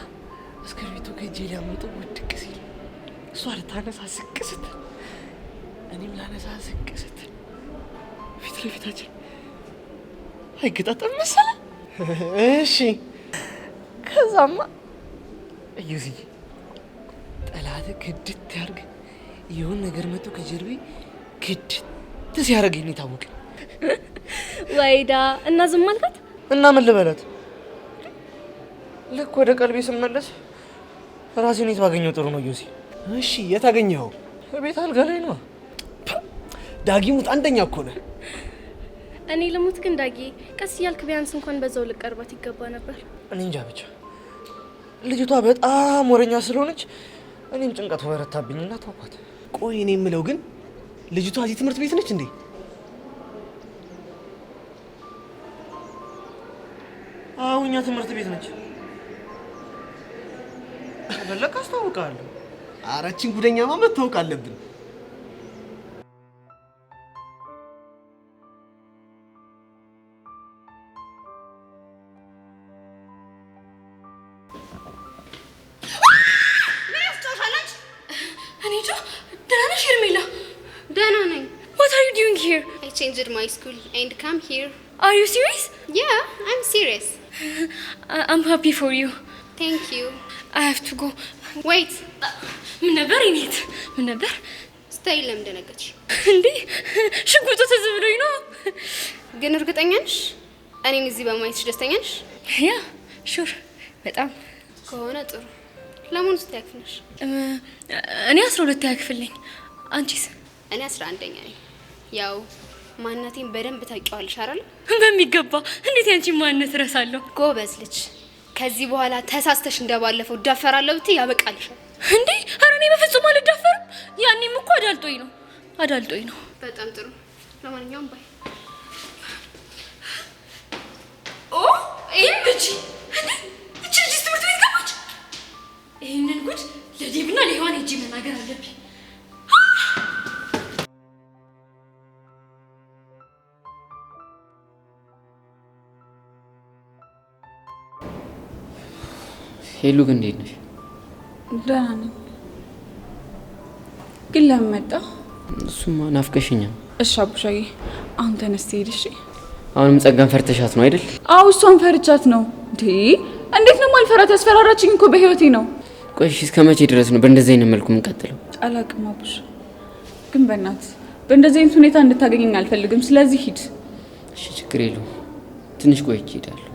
እስክርቢቶ ከእጄ ሊያመጡ ውድቅ ሲል እሷ ልታነሳ ዝቅ ስትል እኔም ላነሳ ዝቅ ስትል ፊት ለፊታችን አይገጣጠም መሰለ። እሺ ከዛማ እዩዝዬ ጠላት ክድት ያርግ ይሁን ነገር መጥቶ ከጀርቤ ክድት ሲያደርገኝ ነው የታወቀኝ። ወይዳ እና ዝም አልካት? እና ምን ልበላት? ልክ ወደ ቀልቤ ስመለስ ራሴን የት ባገኘው ጥሩ ነው ዮሲ? እሺ የት አገኘኸው? ቤት አልጋ ላይ ነው። ዳጊሙት አንደኛ እኮ ነህ። እኔ ልሙት ግን ዳጊ ቀስ እያልክ ቢያንስ እንኳን በዛው ልቀርባት ይገባ ነበር። እኔ እንጃ ብቻ ልጅቷ በጣም ወረኛ ስለሆነች እኔም ጭንቀቱ በረታብኝና ተውኳት። ቆይ እኔ የምለው ግን ልጅቷ እዚህ ትምህርት ቤት ነች እንዴ? አዎ እኛ ትምህርት ቤት ነች። ከፈለክ አስታውቃለሁ። ኧረ እቺን ጉደኛማ መታወቅ አለብን። What are you doing here? I changed my school and come here. Are you serious? Yeah, I'm serious. I'm happy for you. Thank you. I have to go. Wait. ምን ነበር ይኔት? ምን ነበር? ስታይል ለምን ደነገጥሽ? እንዴ ሽጉጡ ትዝ ብሎኝ ነው። ግን እርግጠኛ ነሽ? እኔን እዚህ በማየትሽ ደስተኛ ነሽ? ያ ሹር በጣም ከሆነ ጥሩ። ለምን ውስጥ ያክፍልሽ? እኔ 12 ያክፍልኝ። አንቺስ? እኔ 11ኛ ነኝ። ያው ማንነቴን በደንብ ታውቂዋለሽ አይደል? በሚገባ። እንዴት ያንቺን ማንነት እረሳለሁ? ጎበዝ ልጅ። ከዚህ በኋላ ተሳስተሽ እንደባለፈው ዳፈራለሁ ብትይ ያበቃልሻል። እንዴ ኧረ እኔ በፍጹም አልዳፈርም። ያኔም እኮ አዳልጦኝ ነው። በጣም ጥሩ። ለማንኛውም ባይ ኦ እቺ ልጅ ትምህርት ቤት ገባች። ይህንን ጉድ ለዴብና ለሔዋን ሂጅ መናገር አለብኝ። ሄሉ ግን እንዴት ነሽ? ደህና ነኝ። ግን ለምን መጣ? እሱማ ናፍቀሽኛል። እሺ አቡሻዬ አሁን ተነስተ ሄድ። እሺ አሁንም ጸጋን ፈርተሻት ነው አይደል? አዎ እሷን ፈርቻት ነው። እንዴት ነው ማልፈራት? ያስፈራራችኝ እኮ በህይወቴ ነው። ቆይ እሺ እስከ መቼ ድረስ ነው በእንደዚህ አይነት መልኩ የምንቀጥለው? አላቅም አቡሽ፣ ግን በእንደዚህ አይነት ሁኔታ እንድታገኘኝ አልፈልግም። ስለዚህ ሂድ። እሺ ችግር የለውም። ትንሽ ቆይቼ እሄዳለሁ።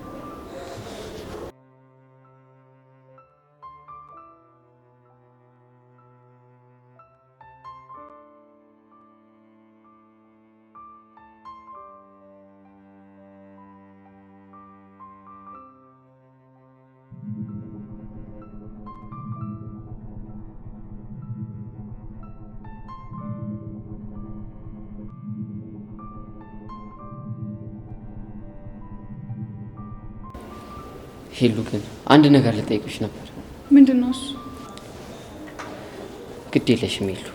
ሄሉ ግን አንድ ነገር ልጠይቅሽ ነበር። ምንድነው እሱ? ግድ የለሽም ሄሉ፣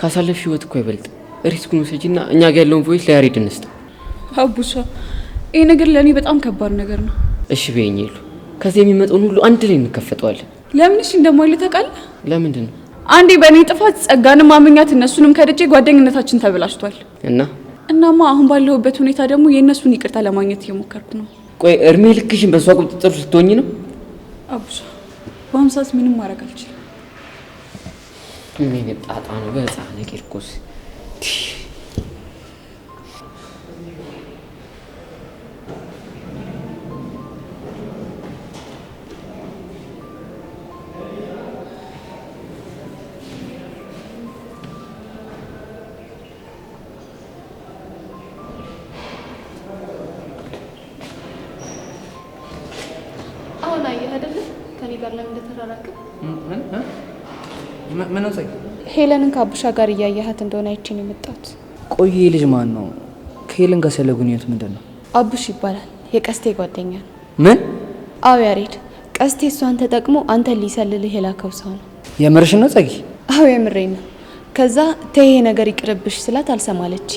ካሳለፍሽ ህይወት እኮ አይበልጥም። ሪስኩን ውሰጂና እኛ ጋር ያለውን ቮይስ ለያሬድ እንስጥ። አቡሻ ይሄ ነገር ለእኔ በጣም ከባድ ነገር ነው። እሺ በይኝ ሄሉ፣ ከዚህ የሚመጣውን ሁሉ አንድ ላይ እንከፈተዋለን። ለምን እሺ እንደማይል ታውቃለህ? ለምንድን ነው? አንዴ በእኔ ጥፋት ጸጋንም ማመኛት እነሱንም ከደጄ ጓደኝነታችን ተበላሽቷል። እናማ አሁን ባለሁበት ሁኔታ ደግሞ የእነሱን ይቅርታ ለማግኘት እየሞከርኩ ነው። ቆይ እድሜ ልክሽን በሷ ቁጥጥር ስትሆኚ ነው? አቡሻ በአሁኑ ሰዓት ምንም ማድረግ አልችልም። ምን ጣጣ ነው በህፃን ቂርቆስ። አሁን አየህ አይደለ ከኔ ጋር ለምን እንደተራራቅን? ምን ነው? ሄለንን ከአቡሻ ጋር እያያሃት እንደሆነ አይቼ ነው የመጣሁት። ቆይ ልጅ ማን ነው? ከሄለን ጋር ያለ ግንኙነት ምንድን ነው? አቡሽ ይባላል። የቀስቴ ጓደኛ ነው። ምን? አዎ ያሬድ፣ ቀስቴ እሷን ተጠቅሞ አንተን ሊሰልልህ የላከው ሰው ነው። የምርሽ ነው ጸጊ? አዎ የምሬ ነው። ከዛ ተይሄ ነገር ይቅርብሽ ስላት አልሰማለች።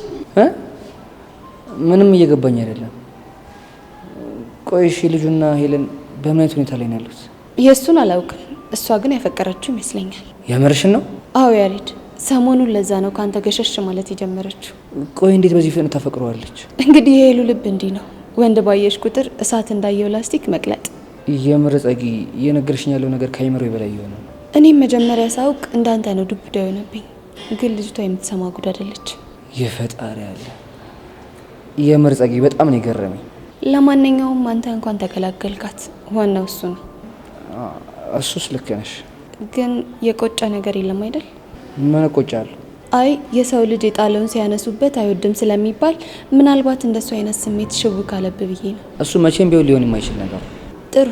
ምንም እየገባኝ አይደለም። ቆይ እሺ ልጁና ሄለን በምን አይነት ሁኔታ ላይ ነው ያሉት? የእሱን አላውቅም። እሷ ግን ያፈቀረችው ይመስለኛል። የምርሽን ነው? አዎ ያሬድ፣ ሰሞኑን ለዛ ነው ካንተ ገሸሽ ማለት የጀመረችው። ቆይ እንዴት በዚህ ፍጥነት ታፈቅረዋለች? እንግዲህ የሄሉ ልብ እንዲህ ነው። ወንድ ባየሽ ቁጥር እሳት እንዳየው ላስቲክ መቅለጥ። የምር ጸጊ፣ እየነገርሽኝ ያለው ነገር ከአይምሮ በላይ የሆነ ነው። እኔም መጀመሪያ ሳውቅ እንዳንተ ነው ዱብዳ የሆነብኝ። ግን ልጅቷ የምትሰማ ጉድ አይደለች። የፈጣሪ አለ። የምር ጸጊ፣ በጣም ነው የገረመኝ። ለማንኛውም አንተ እንኳን ተገላገልካት። ዋናው እሱ ነው። እሱስ ልክ ነሽ። ግን የቆጨ ነገር የለም አይደል? ምን እቆጫለሁ? አይ የሰው ልጅ የጣለውን ሲያነሱበት አይወድም ስለሚባል ምናልባት እንደሱ አይነት ስሜት ሽው ካለብ ብዬ ነው። እሱ መቼም ቢሆን ሊሆን የማይችል ነገር። ጥሩ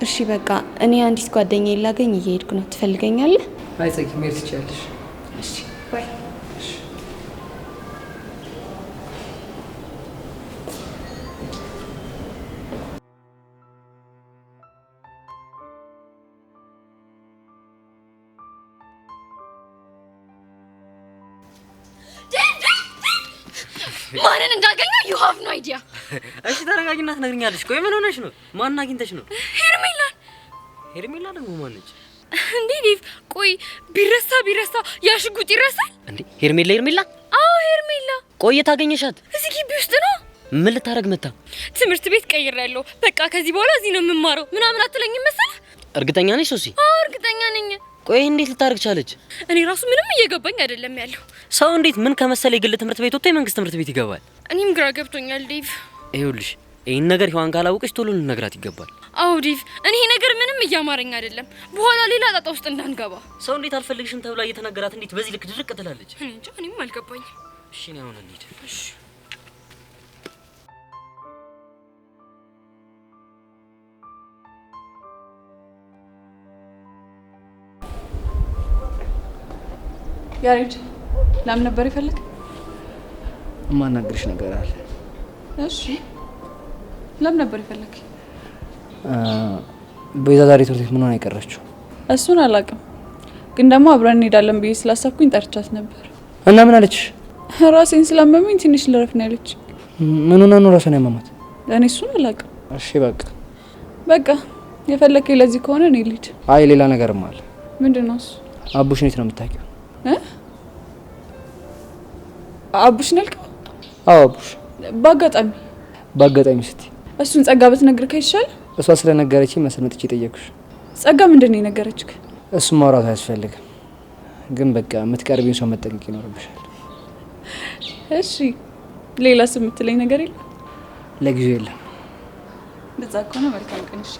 እሺ፣ በቃ እኔ አንዲት ጓደኛዬን ላገኝ እየሄድኩ ነው። ትፈልገኛለህ? አይ ጸጊ፣ መሄድ ትችያለሽ። እሺ ባይ። ማንን እንዳገኘው you have no idea። እሺ ተረጋጊና ትነግሪኛለሽ። ቆይ ምን ሆነሽ ነው? ማን አግኝተሽ ነው? ሄርሜላን። ሄርሜላ ደግሞ ማነች እንዴ ዴቭ? ቆይ ቢረሳ ያ ሽጉጥ ይረሳል እንዴ? ሄርሜላ? አዎ ሄርሜላ። ቆይ ታገኘሻት? እዚህ ግቢ ውስጥ ነው። ምን ልታረግ መጣ? ትምህርት ቤት ቀይሬያለሁ። በቃ ከዚህ በኋላ እዚህ ነው የምማረው ምናምን አትለኝም መሰለህ? እርግጠኛ ነሽ ሶሲ? አዎ እርግጠኛ ነኝ። ቆይ እንዴት ልታረግ ቻለች? እኔ ራሱ ምንም እየገባኝ አይደለም ያለው። ሰው እንዴት ምን ከመሰለ የግል ትምህርት ቤት ወጥቶ የመንግስት ትምህርት ቤት ይገባል? እኔም ግራ ገብቶኛል ዴቭ። ይኸውልሽ ይሄን ነገር ሔዋን ካላወቀች ቶሎ ልነግራት ይገባል። አዎ ዴቭ፣ እኔ ነገር ምንም እያማረኝ አይደለም። በኋላ ሌላ ጣጣ ውስጥ እንዳንገባ። ሰው እንዴት አልፈልግሽም ተብላ እየተነገራት እንዴት በዚህ ልክ ድርቅ ትላለች? እኔ እንጃ፣ እኔም አልገባኝም። እሺ ነው አሁን እንሂድ። እሺ ያሬድ ለምን ነበር ይፈልግ? የማናግርሽ ነገር አለ። እሺ ለምን ነበር ይፈልግ? ቤዛ ዛሬ ትምህርት ቤት ምን ሆነ የቀረችው? እሱን አላውቅም፣ ግን ደግሞ አብረን እንሄዳለን ብዬ ስላሰብኩኝ ጠርቻት ነበር። እና ምን አለች? ራሴን ስላመመኝ ትንሽ ልረፍ ነው ያለች። ምን ሆና ነው ራሷን ያመማት? እኔ እሱን አላውቅም። እሺ በቃ የፈለከኝ ለዚህ ከሆነ እኔ ልሂድ። አይ ሌላ ነገርም አለ። ምንድነው እሱ? አቡሽ ነው የምታውቂው? አቡሽ ነልከው? አዎ አቡሽ። በአጋጣሚ ስትይ እሱን ጸጋ ብትነግር ከይሻል? እሷ ስለነገረችኝ መሰለኝ ጠየቅኩሽ። ጸጋ ምንድነው የነገረችክ? እሱም ማውራት አያስፈልግም፣ ግን በቃ የምትቀርቢውን ሰው መጠንቀቅ ይኖርብሻል። እሺ ሌላስ የምትለኝ ነገር የለም? ለጊዜው የለም። እንደዛ ከሆነ መልካም ቀን። እሺ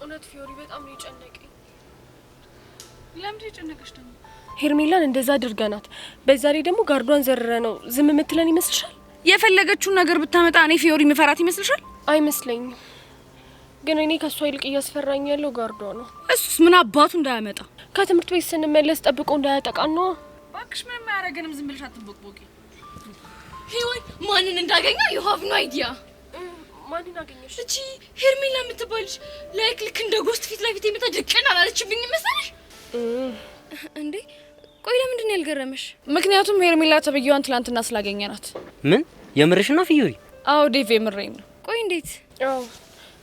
እውነት ፊዮሪ በጣም ነው የጨነቀኝ። ለምን የጨነቀሽ ደግሞ? ሄርሜላን እንደዛ አድርገናት፣ በዛ ላይ ደግሞ ጋርዷን ዘረረ ነው ዝም የምትለን ይመስልሻል? የፈለገችውን ነገር ብታመጣ እኔ ፊዮሪ ምፈራት ይመስልሻል? አይመስለኝም። ግን እኔ ከሷ ይልቅ እያስፈራኝ ያለው ጋርዷ ነው። እሱስ ምን አባቱ እንዳያመጣ? ከትምህርት ቤት ስንመለስ ጠብቆ እንዳያጠቃን ነው። እባክሽ ምንም አያረገንም፣ ዝም ብለሽ አትቦቅቦቂ። ሄወይ ማንን እንዳገኘው you have no idea። ማንን አገኘሽ? እቺ ሄርሜላ የምትባልሽ ላይክ ልክ እንደ ጎስት ፊት ለፊት የመጣ ድቅን አላለችብኝ መሰለሽ እንዴ? ቆይ ለምንድን ነው ያልገረመሽ? ምክንያቱም ሄርሜላ ተብዬዋን ትላንትና ስላገኘናት። ምን የምርሽ ነው ፊዮሪ? አዎ ዴቭ የምሬን ነው። ቆይ እንዴት? አዎ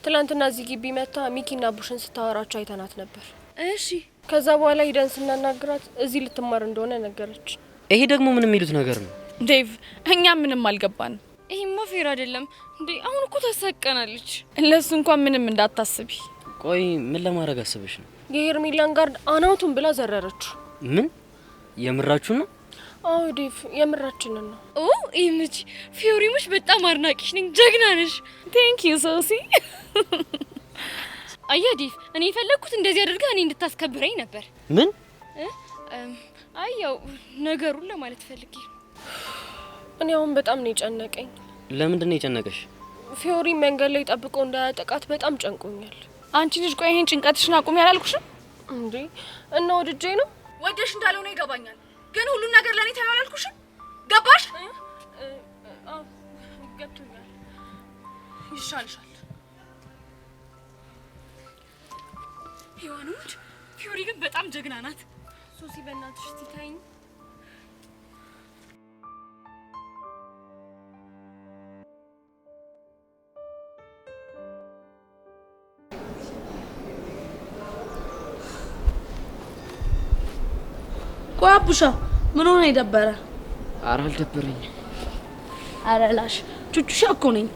ትላንትና እዚህ ግቢ መታ ሚኪና ቡሽን ስታወራቸው አይተናት ነበር። እሺ ከዛ በኋላ ሂደን ስናናግራት እዚህ ልትማር እንደሆነ ነገረች። ይሄ ደግሞ ምን የሚሉት ነገር ነው? ዴቭ እኛ ምንም አልገባንም። ይሄማ ፌር አይደለም እንዴ! አሁን እኮ ታሳቀናለች። ለሱ እንኳን ምንም እንዳታስቢ። ቆይ ምን ለማድረግ አስበሽ ነው? የሄርሜላን ጋርድ አናቱን ብላ ዘረረችው። ምን የምራችሁ ነው? አዎ ዴቭ የምራችንን ነው። ኦ ኢምጂ ፊዮሪሙሽ በጣም አድናቂሽ ነኝ። ጀግና ነሽ። ቴንክ ዩ ሶሲ። አያ ዴቭ እኔ የፈለኩት እንደዚህ አድርጋ እኔ እንድታስከብረኝ ነበር። ምን? አይ ያው ነገሩን ለማለት ፈልጌ። እኔ አሁን በጣም ነው የጨነቀኝ። ለምንድን ነው የጨነቀሽ? ፊዮሪ መንገድ ላይ ጠብቆ እንዳያጠቃት በጣም ጨንቆኛል። አንቺ ልጅ ቆይ ይሄን ጭንቀትሽን አቁሚ ያላልኩሽም እንዴ? እና ወድጄ ነው። ወደሽ እንዳልሆነ ይገባኛል፣ ግን ሁሉን ነገር ለኔ ታዩ አላልኩሽም? ገባሽ? አዎ ገብቶኛል። ይሻልሻል። ሄዋኖች ፊዮሪ ግን በጣም ጀግና ናት። ሶሲ በእናትሽ ትታይኝ። ቆይ አቡሻ ምን ሆነ የደበረ? ኧረ አልደበረኝ። ኧረ ላሽ ቹቹሻ እኮ ነኝ።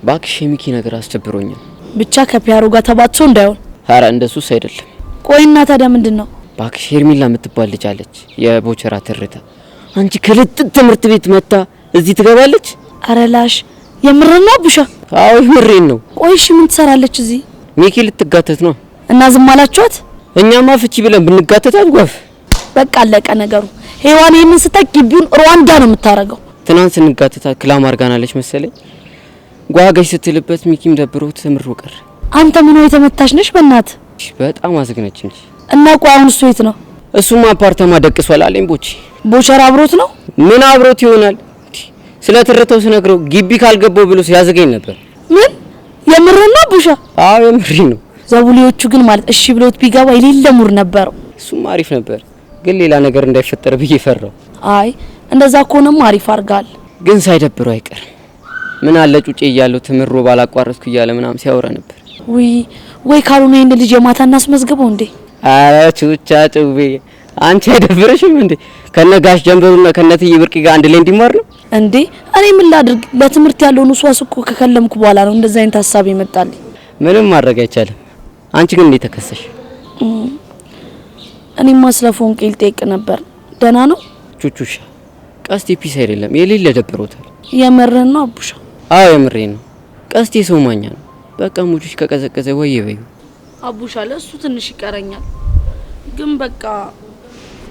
ባክሽ የሚኪ ነገር አስደብሮኛል። ብቻ ከፒያሮ ጋር ተባጥሶ እንዳይሆን። ኧረ እንደሱስ አይደለም። ቆይና ታዲያ ምንድነው? ባክሽ ሄርሜላ የምትባል ልጅ አለች፣ የቦቸራ ትርታ። አንቺ ከልጥጥ ትምህርት ቤት መጣ እዚህ ትገባለች? ኧረ ላሽ የምርና አቡሻ? አዎ የምሬን ነው። ቆይ እሺ ምን ትሰራለች እዚህ? ሚኪ ልትጋተት ነው እና ዝም አላችኋት? እኛማ ፍቺ ብለን ብንጋተታት ጓፍ በቃ አለቀ ነገሩ። ሄዋን ይሄንን ስታክ ግቢውን ሩዋንዳ ነው የምታረገው። ትናንት ስንጋተታት ክላም አርጋናለች መሰለኝ። ጓጋሽ ስትልበት ሚኪም ደብሮት ትምሩ ቀር። አንተ ምን ነው የተመታሽ ነሽ? በእናት በጣም አዝግነች እንጂ። እና ቆይ አሁን እሱ የት ነው? እሱማ አፓርተማ ደቅሷል አለኝ። ቦቸራ አብሮት ነው? ምን አብሮት ይሆናል? ስለ ትርተው ስነግረው ግቢ ካልገባው ብሎ ሲያዘገኝ ነበር። ምን የምርና ቡሻ? አዎ የምሪ ነው። ዘቡሊዎቹ ግን ማለት እሺ ብሎት ቢገባ የሌለ ሙር ነበረው። እሱማ አሪፍ ነበር፣ ግን ሌላ ነገር እንዳይፈጠር ብዬ ፈራው። አይ እንደዛ ከሆነም አሪፍ አርጋል። ግን ሳይደብረው አይቀርም። ምን አለ ጩጬ እያለው ትምሮ ባላቋረጥኩ እያለ ምናም ሲያወራ ነበር። ወይ ካልሆነ ይሄን ልጅ የማታ እናስመዝግበው እንዴ? አረ ቹቻ ጩቤ አንቺ አይደብርሽም እንዴ? ከነጋሽ ጀንበሩና ከነትይ ብርቂ ጋር አንድ ላይ እንዲማር ነው እንዴ? እኔ ምን ላድርግ? ለትምህርት ያለውን ውስዋስ እኮ ከከለምኩ በኋላ ነው እንደዛ አይነት ሀሳብ ይመጣልኝ። ምንም ማድረግ አይቻልም። አንቺ ግን እንዴት ተከሰሽ? እኔማ ስለ ፎንቄ ልጠይቅ ነበር። ደህና ነው? ቹቹሻ ቀስቴ ፒስ አይደለም፣ የሌለ ደብሮታል። የምርህን ነው አቡሻ? አዎ የምሬን ነው። ቀስቴ ሰው ማኛ ነው። በቃ ሙቹሽ ከቀዘቀዘ ወይ በዩ አቡሻ። ለእሱ ትንሽ ይቀረኛል፣ ግን በቃ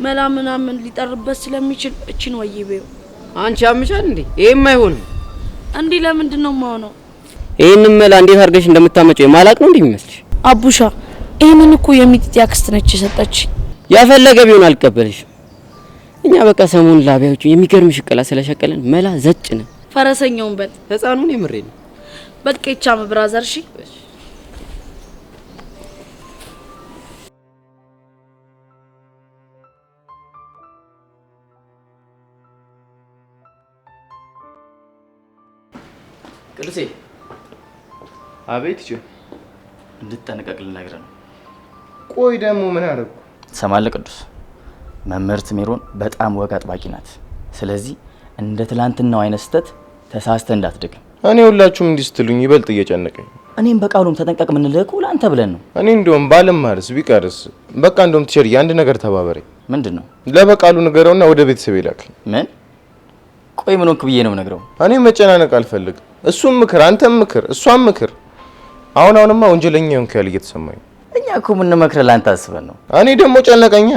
መላ ምናምን ሊጠርበት ስለሚችል እቺን ወይ በዩ። አንቺ አምሻል እንዴ? ይሄም አይሆንም እንዴ? ለምንድን ነው የማሆነው? ይሄንን መላ እንዴት አድርገሽ እንደምታመጪው የማላቅ ነው እንዴ የሚመስልሽ? አቡሻ ይሄንን እኮ የሚጥጥ አክስት ነች የሰጠች። ያፈለገ ቢሆን አልቀበልሽም። እኛ በቃ ሰሞኑን ላቢያዎቹ የሚገርም ሽቀላ ስለሸቀለን መላ ዘጭ ነው። ፈረሰኛውን በል ህፃኑን የምሬ ነው። በቃ ይቻም ብራዘር። እሺ ቅዱሴ። አቤት። እንድትጠነቀቅ ልነግርህ ነው። ቆይ ደግሞ ምን አደረኩ? ትሰማለህ ቅዱስ? መምህርት ሜሮን በጣም ወግ አጥባቂ ናት። ስለዚህ እንደ ትላንትናው አይነት ስህተት ተሳስተህ እንዳትደግም። እኔ ሁላችሁም እንዲህ ስትሉኝ ይበልጥ እየጨነቀኝ። እኔም በቃሉም ተጠንቀቅ የምንልህ እኮ ለአንተ ብለን ነው። እኔ እንደውም ባልማርስ ቢቀርስ በቃ እንደውም ቲቸር አንድ ነገር ተባበረኝ። ምንድን ነው? ለበቃሉ ንገረውና ወደ ቤተሰብ ይላክልኝ። ምን? ቆይ ምን ሆንክ ብዬ ነው የምነግረው? እኔ መጨናነቅ አልፈልግም። እሱም ምክር፣ አንተም ምክር፣ እሷም ምክር። አሁንማ ወንጀለኛ ሆንክ ያለ እየተሰማኝ። እኛ እኮ ምን መክረህ ለአንተ አስበን ነው። እኔ ደግሞ ጨነቀኛ።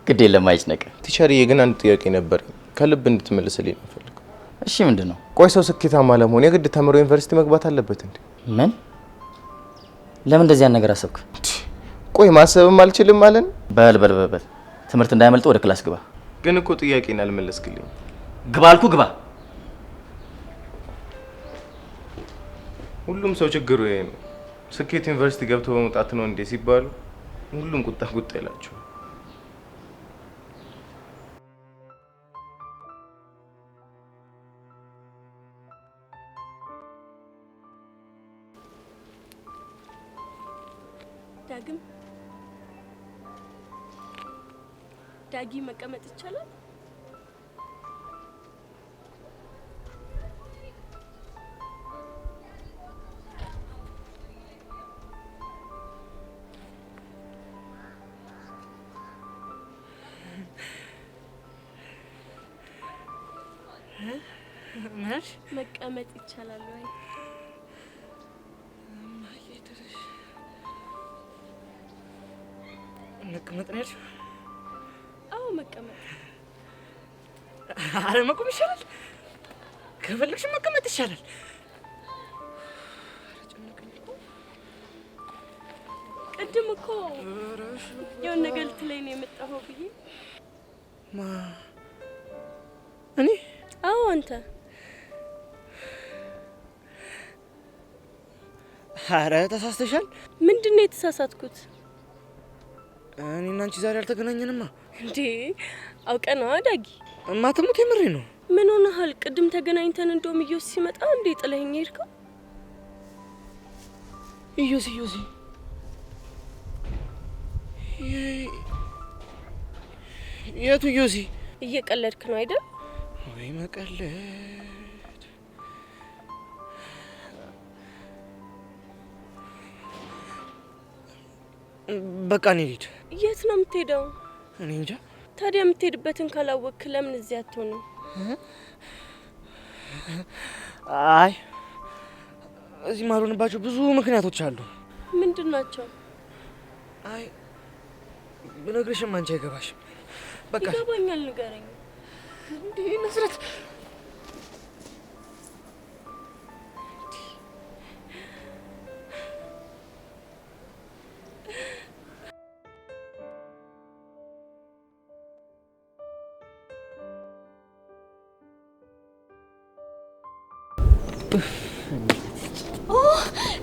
ግድ የለም አይጭነቅ። ቲቸርዬ ግን አንድ ጥያቄ ነበር ከልብ እንድትመልስልኝ ነው ፈልገው። እሺ ምንድን ነው? ቆይ ሰው ስኬታማ ለመሆን የግድ ተምሮ ዩኒቨርሲቲ መግባት አለበት እንዴ? ምን? ለምን እንደዚህ ነገር አሰብክ? ቆይ ማሰብም አልችልም ማለት? በል ትምህርት እንዳይመልጥ ወደ ክላስ ግባ። ግን እኮ ጥያቄን አልመለስክልኝ። ግባ አልኩ ግባ። ሁሉም ሰው ችግሩ ይሄ ነው። ስኬት ዩኒቨርሲቲ ገብቶ በመውጣት ነው እንዴ ሲባሉ ሁሉም ቁጣ ይላቸው። ዳጊ መቀመጥ ይቻላል? መቀመጥ ይቻላል ወይ? መቀመጥ ነው? አዎ መቀመጥ። አረ መቆም ይሻላል። ከፈለግሽ መቀመጥ ይሻላል። ቅድም እኮ የሆነ ነገር ልትለኝ ነው የመጣኸው ብዬ። እኔ? አዎ አንተ። አረ ተሳስተሻል። ምንድን ነው የተሳሳትኩት? እኔና አንቺ ዛሬ አልተገናኘንማ። እንዴ አውቀና ዳጊ። እማትሙት የምሬ ነው። ምን ሆነሃል? ቅድም ተገናኝተን እንደውም ኢዮስ ሲመጣ እንዴ ጥለኸኝ ሄድከው? ኢዮስ የቱ ኢዮስ? እየቀለድክ ነው አይደል? ወይ መቀለድ። በቃ እኔ ልሂድ። የት ነው የምትሄደው? እኔ እንጃ። ታዲያ የምትሄድበትን ካላወቅክ ለምን እዚህ አትሆንም? አይ እዚህ ማልሆንባቸው ብዙ ምክንያቶች አሉ። ምንድን ናቸው? አይ ብነግርሽም አንቺ አይገባሽም። በቃ ይገባኛል፣ ንገረኝ። እንዴ ነስረት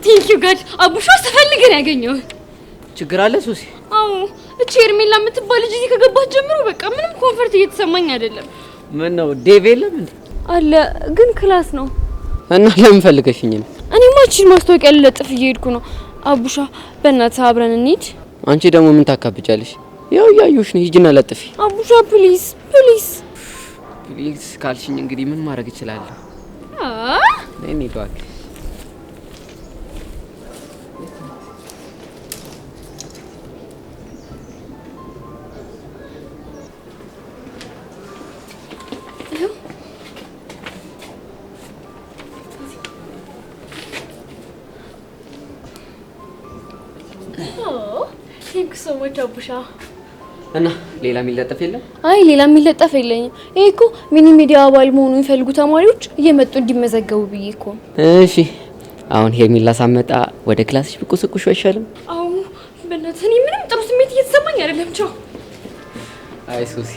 ቴንኪዩ ጋድ አቡሻ ተፈልገን ያገኘው። ችግር አለ ሱሲ? አዎ እቺ ሄርሜላ የምትባል ልጅ እዚህ ከገባች ጀምሮ በቃ ምንም ኮንፈርት እየተሰማኝ አይደለም። ምን ነው ዴቭ የለም እንዴ? አለ ግን ክላስ ነው። እና ለምን ፈልገሽኝ ነው? እኔማ እቺን ማስታወቂያ ልለጥፍ እየሄድኩ ነው። አቡሻ በእናትህ አብረን እንሂድ። አንቺ ደግሞ ምን ታካብጫለሽ? ያው ያዩሽ ነው። ሂጂና ለጥፊ። አቡሻ ፕሊዝ ፕሊዝ ፕሊዝ ካልሽኝ እንግዲህ ምን ማድረግ እችላለሁ? ነይ እንሂድ። ቴንክ ሶ ማች አቡሻ። እና ሌላ የሚለጠፍ የለም? አይ ሌላ የሚለጠፍ የለኝም። ይሄ እኮ ሚኒ ሚዲያ አባል መሆኑን የሚፈልጉ ተማሪዎች እየመጡ እንዲመዘገቡ ብዬ እኮ። እሺ አሁን ሄርሜላ ሳመጣ ወደ ክላስሽ ብቁስቁሽ አይሻልም? አዎ በእናትህ እኔ ምንም ጥሩ ስሜት እየተሰማኝ አይደለም። ቻው። አይ ሶሲ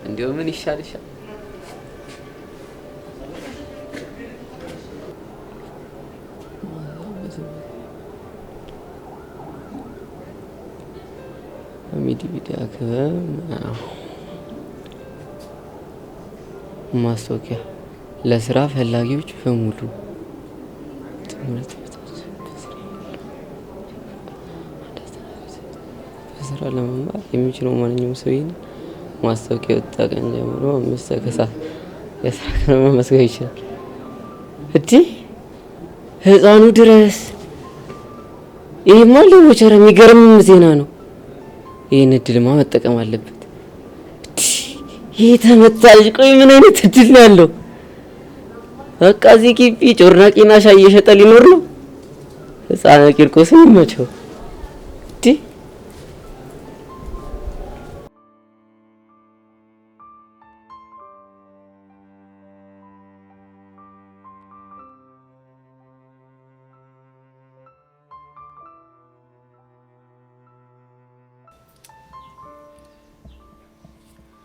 እንዲያው ምን ይሻልሻል? ሚዲያ ማስታወቂያ ለስራ ፈላጊዎች በሙሉ ትምህርት ቤቶች በስራ ለመማር የሚችለው ማንኛውም ሰው ይህን ማስታወቂያ ወጣ ቀን ጀምሮ 5 ከሰዓት የስራ ቀን መመዝገብ ይችላል። ህፃኑ ድረስ ይህማ ለሞቸር የሚገርም ዜና ነው። ይህን እድልማ መጠቀም አለበት። ይህ ተመታልሽ። ቆይ ምን አይነት እድል ነው ያለው? በቃ እዚህ ግቢ ጮርናቂና ሻይ እየሸጠ ሊኖር ነው። ህፃን ቂርቆስን ይመቸው።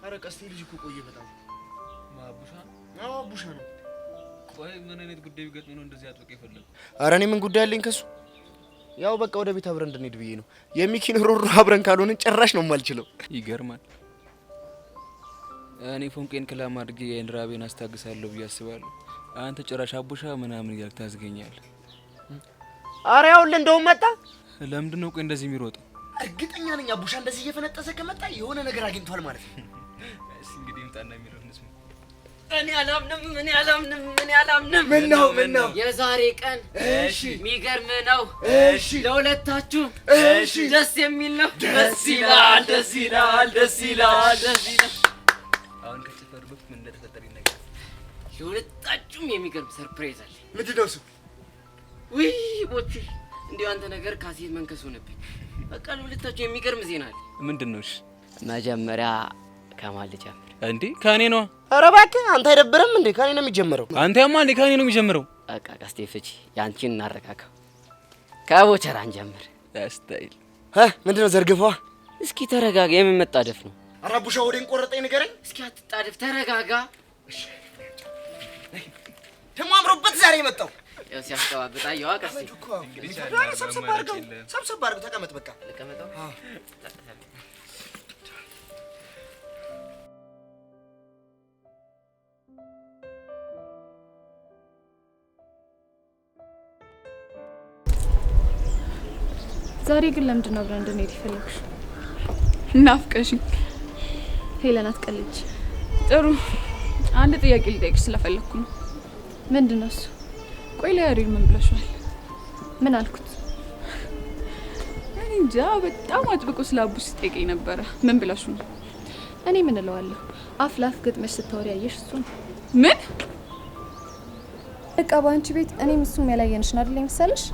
አረ ቀስቴ ልጅ እኮ ቆየ በጣም። ማቡሻ? አዎ አቡሻ ነው። ቆይ ምን አይነት ጉዳይ ቢገጥም ነው እንደዚህ አጥብቀህ የፈለግኩ? አረ እኔ ምን ጉዳይ አለኝ ከሱ? ያው በቃ ወደ ቤት አብረን እንድንሄድ ብዬ ነው። የሚኪን ሮሮ አብረን ካልሆንን ጭራሽ ነው የማልችለው። ይገርማል። እኔ ፎንቄን ክላም አድርጌ የእንራቤን አስታግሳለሁ ብዬ አስባለሁ። አንተ ጭራሽ አቡሻ ምናምን እያልክ ታዝገኛለህ። አረ ያውልህ እንደውም መጣ። ለምንድን ነው ቆይ እንደዚህ የሚሮጠው? እርግጠኛ ነኝ አቡሻ እንደዚህ እየፈነጠሰ ከመጣ የሆነ ነገር አግኝቷል ማለት ነው። እሺ እንግዲህ እንጣና የሚለው እንስማ። እኔ አላምንም። ምን ነው የዛሬ ቀን እሺ የሚገርም ነው። እሺ ለሁለታችሁ እሺ ደስ የሚል ነው። ደስ ይላል። አሁን ከጭፈር በፊት ምን እንደተፈጠረ ይነገር። ለሁለታችሁም የሚገርም ሰርፕራይዝ አለ። ምንድን ነው እሱ? ውይ ቦቹ እንዲያው አንተ ነገር ካሴት መንከስ ሆነብኝ። በቃ ለሁለታችሁ የሚገርም ዜና አለ። ምንድን ነው? እሺ መጀመሪያ ከማን ልጀምር? እንዴ ከኔ ነው። ኧረ እባክህ አንተ አይደብርም እንዴ? ከኔ ነው የሚጀምረው። አንተ ያማ እንዴ ከኔ ነው የሚጀምረው? በቃ ቀስቴ ፍቺ ያንቺን እናረጋጋው። ከቦቸራ እንጀምር። ያስታይል። ምንድነው ዘርግፈዋ? እስኪ ተረጋጋ። የምን መጣደፍ ነው? ኧረ አቡሻ ወዴን ቆረጠኝ ንገረኝ። እስኪ አትጣደፍ፣ ተረጋጋ። ደሞ አምሮበት ዛሬ የመጣው ያው ሲያስተባብጣ ያው ቀስቴ ሰብሰብ አድርገው ተቀመጥ። በቃ ተቀመጠው። ዛሬ ግን ለምንድን ነው አብረን እንድንሄድ የፈለግሽ? ናፍቀሽኝ። ሄለን አትቀልጅ። ጥሩ አንድ ጥያቄ ልጠይቅሽ ስለፈለግኩ ነው። ምንድን ነው እሱ? ቆይ ለያሬድ ምን ብለሽዋል? ምን አልኩት? እኔ እንጃ በጣም አጥብቆ ስለ አቡሽ ሲጠይቀኝ ነበረ። ምን ብለሽ ነው? እኔ ምን እለዋለሁ? አፍ ላፍ ገጥመሽ ስታወሪ ያየሽ እሱ ነው። ምን? በቃ ባንቺ ቤት እኔም እሱም ያላየንሽ ነው አይደል መሰለሽ?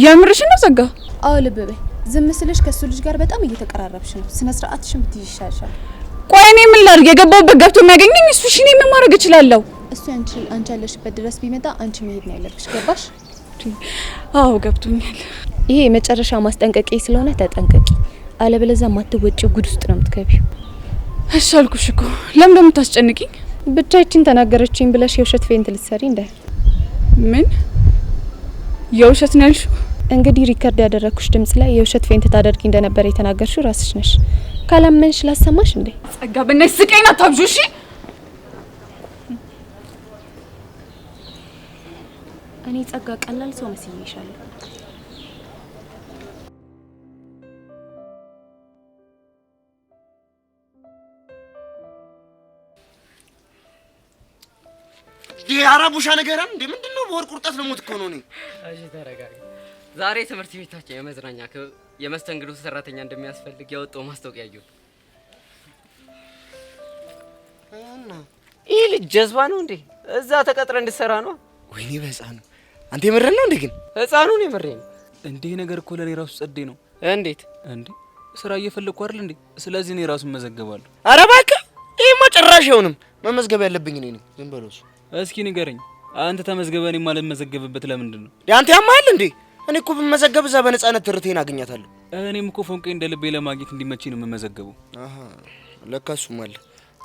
የምርሽ ነው ዘጋ? አዎ ልብ በይ። ዝም ስልሽ ከሱ ልጅ ጋር በጣም እየተቀራረብሽ ነው። ስነ ስርዓትሽን ብትይዥ ይሻልሻል። ቆይ እኔ ምን ላድርግ? የገባሁበት ገብቶ የሚያገኘኝ እሱ። እሺ እኔ ምን ማድረግ እችላለሁ? እሱ አንቺ ያለሽበት ድረስ ቢመጣ አንቺ መሄድ ነው ያለብሽ። ገባሽ? አዎ ገብቶኛል። ይሄ የመጨረሻ ማስጠንቀቂያ ስለሆነ ተጠንቀቂ። አለበለዚያ ማትወጪው ጉድ ውስጥ ነው የምትገቢው። እሺ አልኩሽ እኮ። ለምን እንደምታስጨንቂኝ? ብቻችን ተናገረችኝ ብለሽ የውሸት ፌንት ልትሰሪ እንደ ምን የውሸት ነው ያልሽው? እንግዲህ ሪከርድ ያደረኩሽ ድምጽ ላይ የውሸት ፌንት ታደርጊ እንደነበር የተናገርሽው ራስሽ ነሽ። ካላመንሽ ላሰማሽ እንዴ? ጸጋ በእናትሽ ስቀይና ታብዡ። እሺ እኔ ጸጋ ቀላል ሰው መስዬሻለሁ። አራቡሻ ነገራም እንዴ ምንድነው? በወር ቁርጣት ለሞት እኮ ነው። እሺ ተረጋጋ። ዛሬ ትምህርት ቤታችን የመዝናኛ ክፍል የመስተንግዶ ሰራተኛ እንደሚያስፈልግ ያወጣው ማስታወቂያ አየሁ። እና ይህ ልጅ ጀዝባ ነው እንዴ? እዛ ተቀጥረ እንድትሰራ ነው? ወይኔ በህፃኑ አንተ የምረን ነው እንዴ? ግን ህፃኑን የምሬን እንዴ ነገር እኮ ለኔ ራሱ ጸዴ ነው። እንዴት እንዴ ስራ እየፈለኩ አይደል እንዴ? ስለዚህ እኔ ራሱ መዘገባለሁ። ኧረ እባክህ ይሄማ ጭራሽ አይሆንም። መመዝገብ ያለብኝ እኔ ነኝ። ዝም በለው እሱ። እስኪ ንገረኝ አንተ ተመዝገበኔ ማለት መዘገብበት ለምንድን ነው? አንተ ያማል እንዴ? እኔ እኮ ብመዘገብ እዛ በነፃነት ትርቴን አገኛታለሁ። እኔም እኮ ፎንቄ እንደ ልቤ ለማግኘት እንዲመቼ ነው የምመዘገበው። አሃ ለካ እሱም አለ።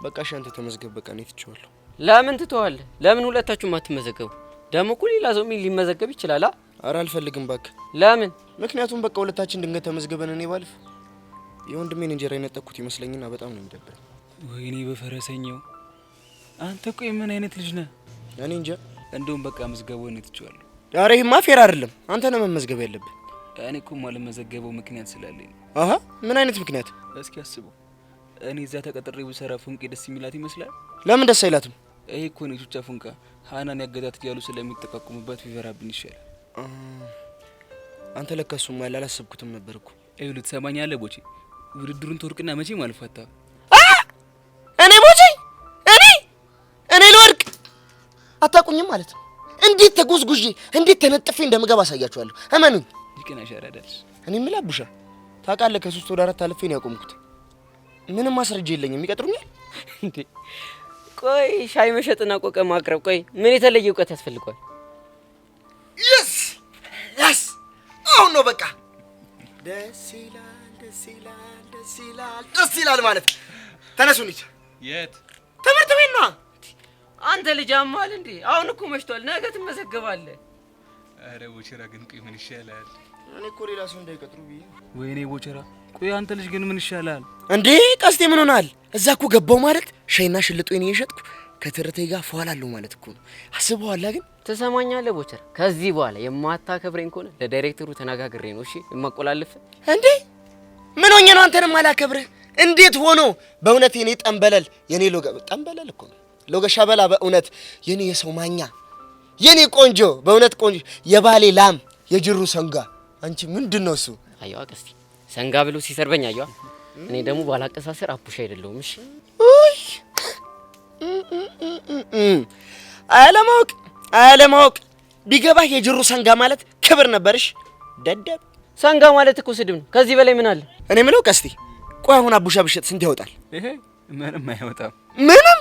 በቃ እሺ አንተ ተመዝገብ። በቃ እኔ ትቼዋለሁ። ለምን ትተዋለህ? ለምን ሁለታችሁም አትመዘገቡ? ደግሞ እኮ ሌላ ሰው ሊመዘገብ ይችላል። ኧረ አልፈልግም እባክህ። ለምን? ምክንያቱም በቃ ሁለታችን ድንገት ተመዝገበን እኔ ባልፍ የወንድሜን እንጀራ የነጠቅኩት ይመስለኝና በጣም ነው የሚደብረኝ። ወይኔ በፈረሰኛው አንተ ቆይ ምን አይነት ልጅ ነህ? እኔ እንጃ። እንደውም በቃ መዝገበው ነው ትቼዋለሁ። ኧረ ይሄማ ፌር አይደለም። አንተ ነው መመዝገብ ያለብህ። እኔ እኮ ማለመዘገበው ምክንያት ስላለኝ። አሃ ምን አይነት ምክንያት? እስኪ አስበው። እኔ እዛ ተቀጥሬ ብሰራ ፉንቄ ደስ የሚላት ይመስላል? ለምን ደስ አይላትም? ይሄ እኮ ነው ቹቻ ፉንቃ ሃናን ያገታት እያሉ ስለሚጠቃቁሙበት ቢፈራብን ይሻላል። አንተ ለካ እሱም አለ አላሰብኩትም ነበር እኮ። ይኸውልህ ትሰማኛለህ ቦቼ፣ ውድድሩን ትወርቅና መቼም አልፋታም። እኔ ቦቼ እኔ ልወርቅ አታውቁኝም ማለት ነው። እንዴት ተጎዝጉዤ እንዴት ተነጥፌ እንደምገባ አሳያችኋለሁ። እመኑኝ። ይቀናሽ አራዳልሽ። እኔ የምልህ አቡሻ ታውቃለህ፣ ከ3 ወደ 4 አልፌ ነው ያቆምኩት። ምንም ማስረጃ የለኝም። ይቀጥሩኛል እንዴ? ቆይ ሻይ መሸጥና ቆቀ ማቅረብ ቆይ ምን የተለየ እውቀት ያስፈልገዋል? yes አሁን ነው በቃ ደስ ይላል ማለት ተነሱ እንሂድ። የት? ትምህርት ቤት ነው። አንተ ልጅ አማል እንዴ? አሁን እኮ መሽቷል። ነገ ትመዘገባለህ። አረ ቦቸራ ግን ቆይ ምን ይሻላል? እኔ እኮ ሌላ ሰው እንዳይቀጥሩ ብዬ። ወይኔ ቦቸራ ቆይ አንተ ልጅ ግን ምን ይሻላል እንዴ? ቀስቴ ምን ሆናል? እዛ እኮ ገባው ማለት ሻይና ሽልጦኝ እየሸጥኩ ከትርቴ ጋር ፏላለሁ ማለት እኮ ነው። አስበዋላ ግን ትሰማኛለህ ቦቸራ? ከዚህ በኋላ የማታከብረኝ ከሆነ ለዳይሬክተሩ ተነጋግሬ ነው እሺ የማቆላልፍ። እንዴ ምን ሆኜ ነው አንተንም አላከብርህ? እንዴት ሆኖ? በእውነት የኔ ጠንበለል የኔ ሎጋ ጠንበለል እኮ ነው ሎጋ ሻበላ፣ በእውነት የኔ የሰው ማኛ የኔ ቆንጆ፣ በእውነት ቆንጆ የባሌ ላም የጅሩ ሰንጋ። አንቺ ምንድነው እሱ? አየዋ ቀስቲ ሰንጋ ብሎ ሲሰርበኝ አየዋ። እኔ ደግሞ ባላቀሳሰር አፑሽ አይደለሁም እሺ። አለማወቅ ቢገባህ የጅሩ ሰንጋ ማለት ክብር ነበርሽ። ደደብ ሰንጋ ማለት እኮ ስድብ ነው። ከዚህ በላይ ምን አለ? እኔ ምለው ቀስቲ ቆይ አሁን አቡሻ ብሸጥ ስንት ያወጣል? ይሄ ምንም አይወጣም። ምንም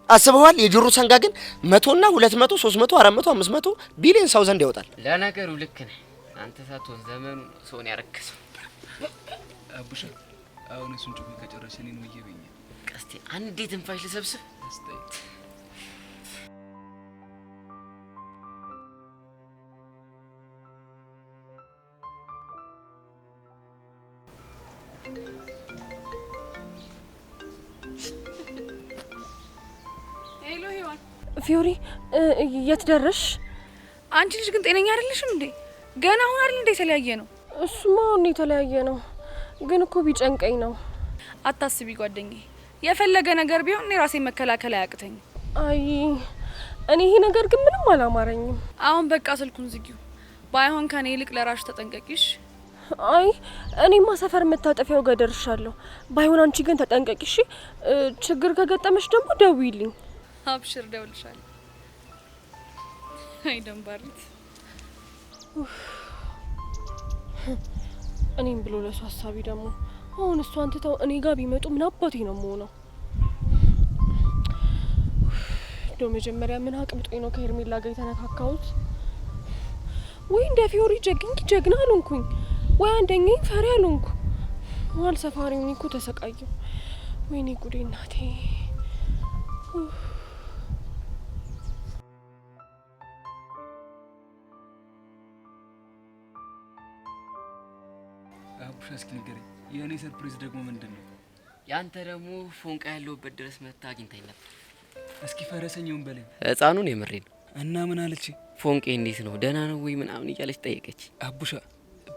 አስበዋል? የጅሩ ሰንጋ ግን 100 እና 200 300 400 500 ቢሊዮን ሰው ዘንድ ያወጣል። ለነገሩ ልክ ነህ አንተ። ሳትሆን ዘመኑ ሰውን ያረከሰው። አቡሻ አሁን እሱን ጭቁ ከጨረሰ እኔን ወየበኝ። ቀስቲ አንዴ ትንፋሽ ልሰብስብ። ሄሎ ሄዋን። ፊዮሪ የት ደረሽ? አንቺ ልጅ ግን ጤነኛ አይደለሽም እንዴ? ገና አሁን አይደል እንዴ የተለያየ ነው? እሱማ አሁን የተለያየ ነው፣ ግን እኮ ቢጨንቀኝ ነው። አታስቢ ጓደኛዬ፣ የፈለገ ነገር ቢሆን እኔ ራሴን መከላከል አያቅተኝም። አይ እኔ ይሄ ነገር ግን ምንም አላማረኝም። አሁን በቃ ስልኩን ዝጊው። ባይሆን ከኔ ይልቅ ለራሽ ተጠንቀቂሽ። አይ እኔማ ሰፈር መታጠፊያው ጋር ደርሻለሁ። ባይሆን አንቺ ግን ተጠንቀቂሽ። ችግር ከገጠመሽ ደግሞ ደውይልኝ። አብሽር፣ ደውልሻለሁ። አይ ደንባሪት። እኔም ብሎ ለሱ ሀሳቢ ደግሞ አሁን እሷን ትተው እኔ ጋር ቢመጡ ምን አባቴ ነው የምሆነው? እንደው መጀመሪያ ምን አቅብጦኝ ነው ከሄርሜላ ጋር የተነካካሁት? ወይ እንደ ፊዮሪ ጀግና አልሆንኩኝ፣ ወይ አንደኛኝ ፈሪ አልሆንኩ። ዋል ሰፋሪው እኮ ተሰቃየው። ወይኔ ጉዴ እናቴ። አቡሻ እስኪ ንገረኝ፣ የእኔ ሰርፕራይዝ ደግሞ ምንድን ነው? ያንተ ደግሞ ፎንቃ ያለውበት ድረስ መታ አግኝታኝ ነበር። እስኪ ፈረሰኛውን በለኝ። ህፃኑን የምሬን እና ምን አለች? ፎንቄ እንዴት ነው ደህና ነው ወይ ምናምን እያለች ጠየቀች። አቡሻ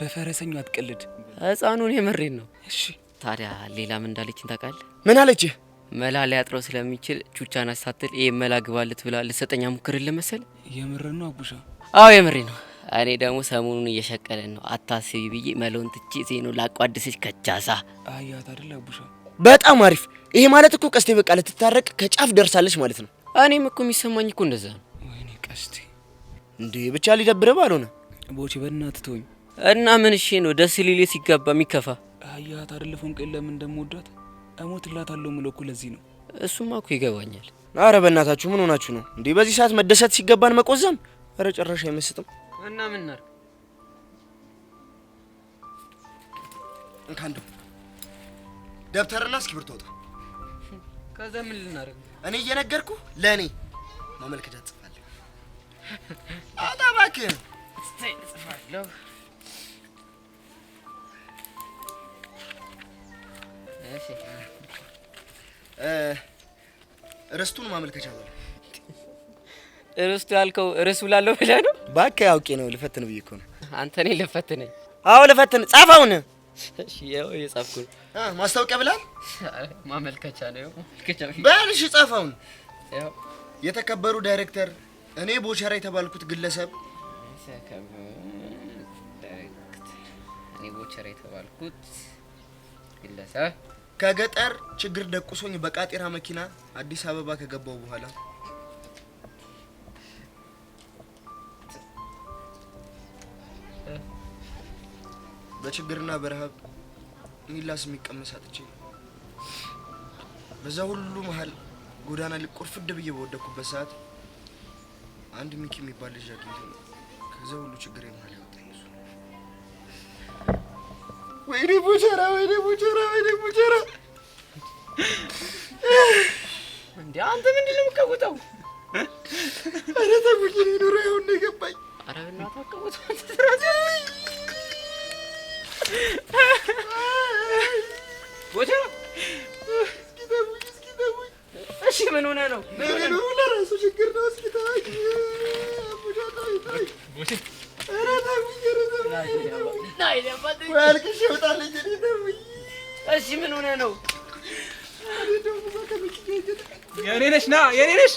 በፈረሰኛው አትቀልድ። ህፃኑን የምሬን ነው። እሺ ታዲያ ሌላ ምን እንዳለችኝ ታውቃለህ? ምን አለች? መላ ሊያጥረው ስለሚችል ቹቻን አሳትል ይሄ መላ ግባለት ብላ ልሰጠኛ ሙክርልህ መሰል። የምር ነው አቡሻ? አዎ የምሬ ነው። እኔ ደግሞ ሰሞኑን እየሸቀለን ነው። አታስቢ ብዬ መለውን ትቼ ዜኑ ላቋድስሽ ከቻሳ አያት አይደል አቡሻ? በጣም አሪፍ። ይሄ ማለት እኮ ቀስቴ በቃ ልትታረቅ ከጫፍ ደርሳለች ማለት ነው። እኔም እኮ የሚሰማኝ እኮ እንደዛ ነው። ወይኔ ቀስቴ እንዴ ብቻ ሊደብርህ ባልሆነ ቦቼ በእናትህ ተወኝ። እና ምን እሺ ነው ደስ ሊል ሲገባ የሚከፋ አያት አይደል ፎንቄ ለምን እንደምወዳት እሞትላታለሁ ምለው እኮ ለዚህ ነው። እሱማ እኮ ይገባኛል። አረ በእናታችሁ ምን ሆናችሁ ነው እንዴ? በዚህ ሰዓት መደሰት ሲገባን መቆዘም? አረ ጭራሽ አይመስጥም። እና ምን እናድርግ? እንካንዱ ደብተርና እስክሪብቶ አውጣ። ከዛ ምን ልናደርግ? እኔ እየነገርኩ ለኔ ማመልከቻ ጽፋለሁ። አውጣ እባክህ። ጽፋለሁ። እሺ ርስቱን ማመልከቻ በል። ርስቱ ያልከው ርስ ብላለሁ ብለህ ነው? እባክህ አውቄ ነው ልፈትን ብዬ እኮ ነው። አንተ ነህ ልፈትነኝ? አዎ ልፈትን። ጻፈውን። እሺ ያው የጻፍኩ ነው። ማስታወቂያ ብላል? ማመልከቻ ነው። ማመልከቻ በል እሺ ጻፈውን። ያው የተከበሩ ዳይሬክተር፣ እኔ ቦቸራ የተባልኩት ግለሰብ እኔ ቦቸራ የተባልኩት ግለሰብ ከገጠር ችግር ደቁሶኝ በቃጤራ መኪና አዲስ አበባ ከገባው በኋላ በችግርና በረሃብ ሚላስ የሚቀመስ አጥቼ በዛ ሁሉ መሀል ጎዳና ላይ ቁርፍድ ብዬ በወደኩበት ሰዓት አንድ ሚኪ የሚባል ልጅ አግኝቶኝ ከዛ ሁሉ ችግር መሀል ያወጣኝ እሱ። ወይኔ ቦቸራ፣ ወይኔ ቦቸራ፣ ወይኔ ቦቸራ። እንዴ አንተ ምንድን ነው የምትቀውጠው? ኧረ ተውኝ፣ እኔ ኑሮ ይሁን ነው የገባኝ። ኧረ በእናትህ አትቀውጠው አንተ ትራስ ቦቸራ። እስኪ ተውኝ፣ እስኪ ተውኝ። እሺ ምን ሆነህ ነው? ምን ነው ለራሱ ችግር ነው። እስኪ ተውኝ። ቦቸራ ተውኝ። ኧረ ተውኝ፣ ኧረ ተውኝ። ናይ ለባጥ ወይ አልቅሽ ይወጣልኝ። እኔ ተውኝ። እሺ ምን ሆነህ ነው? የኔ ነሽ ና የኔ ነሽ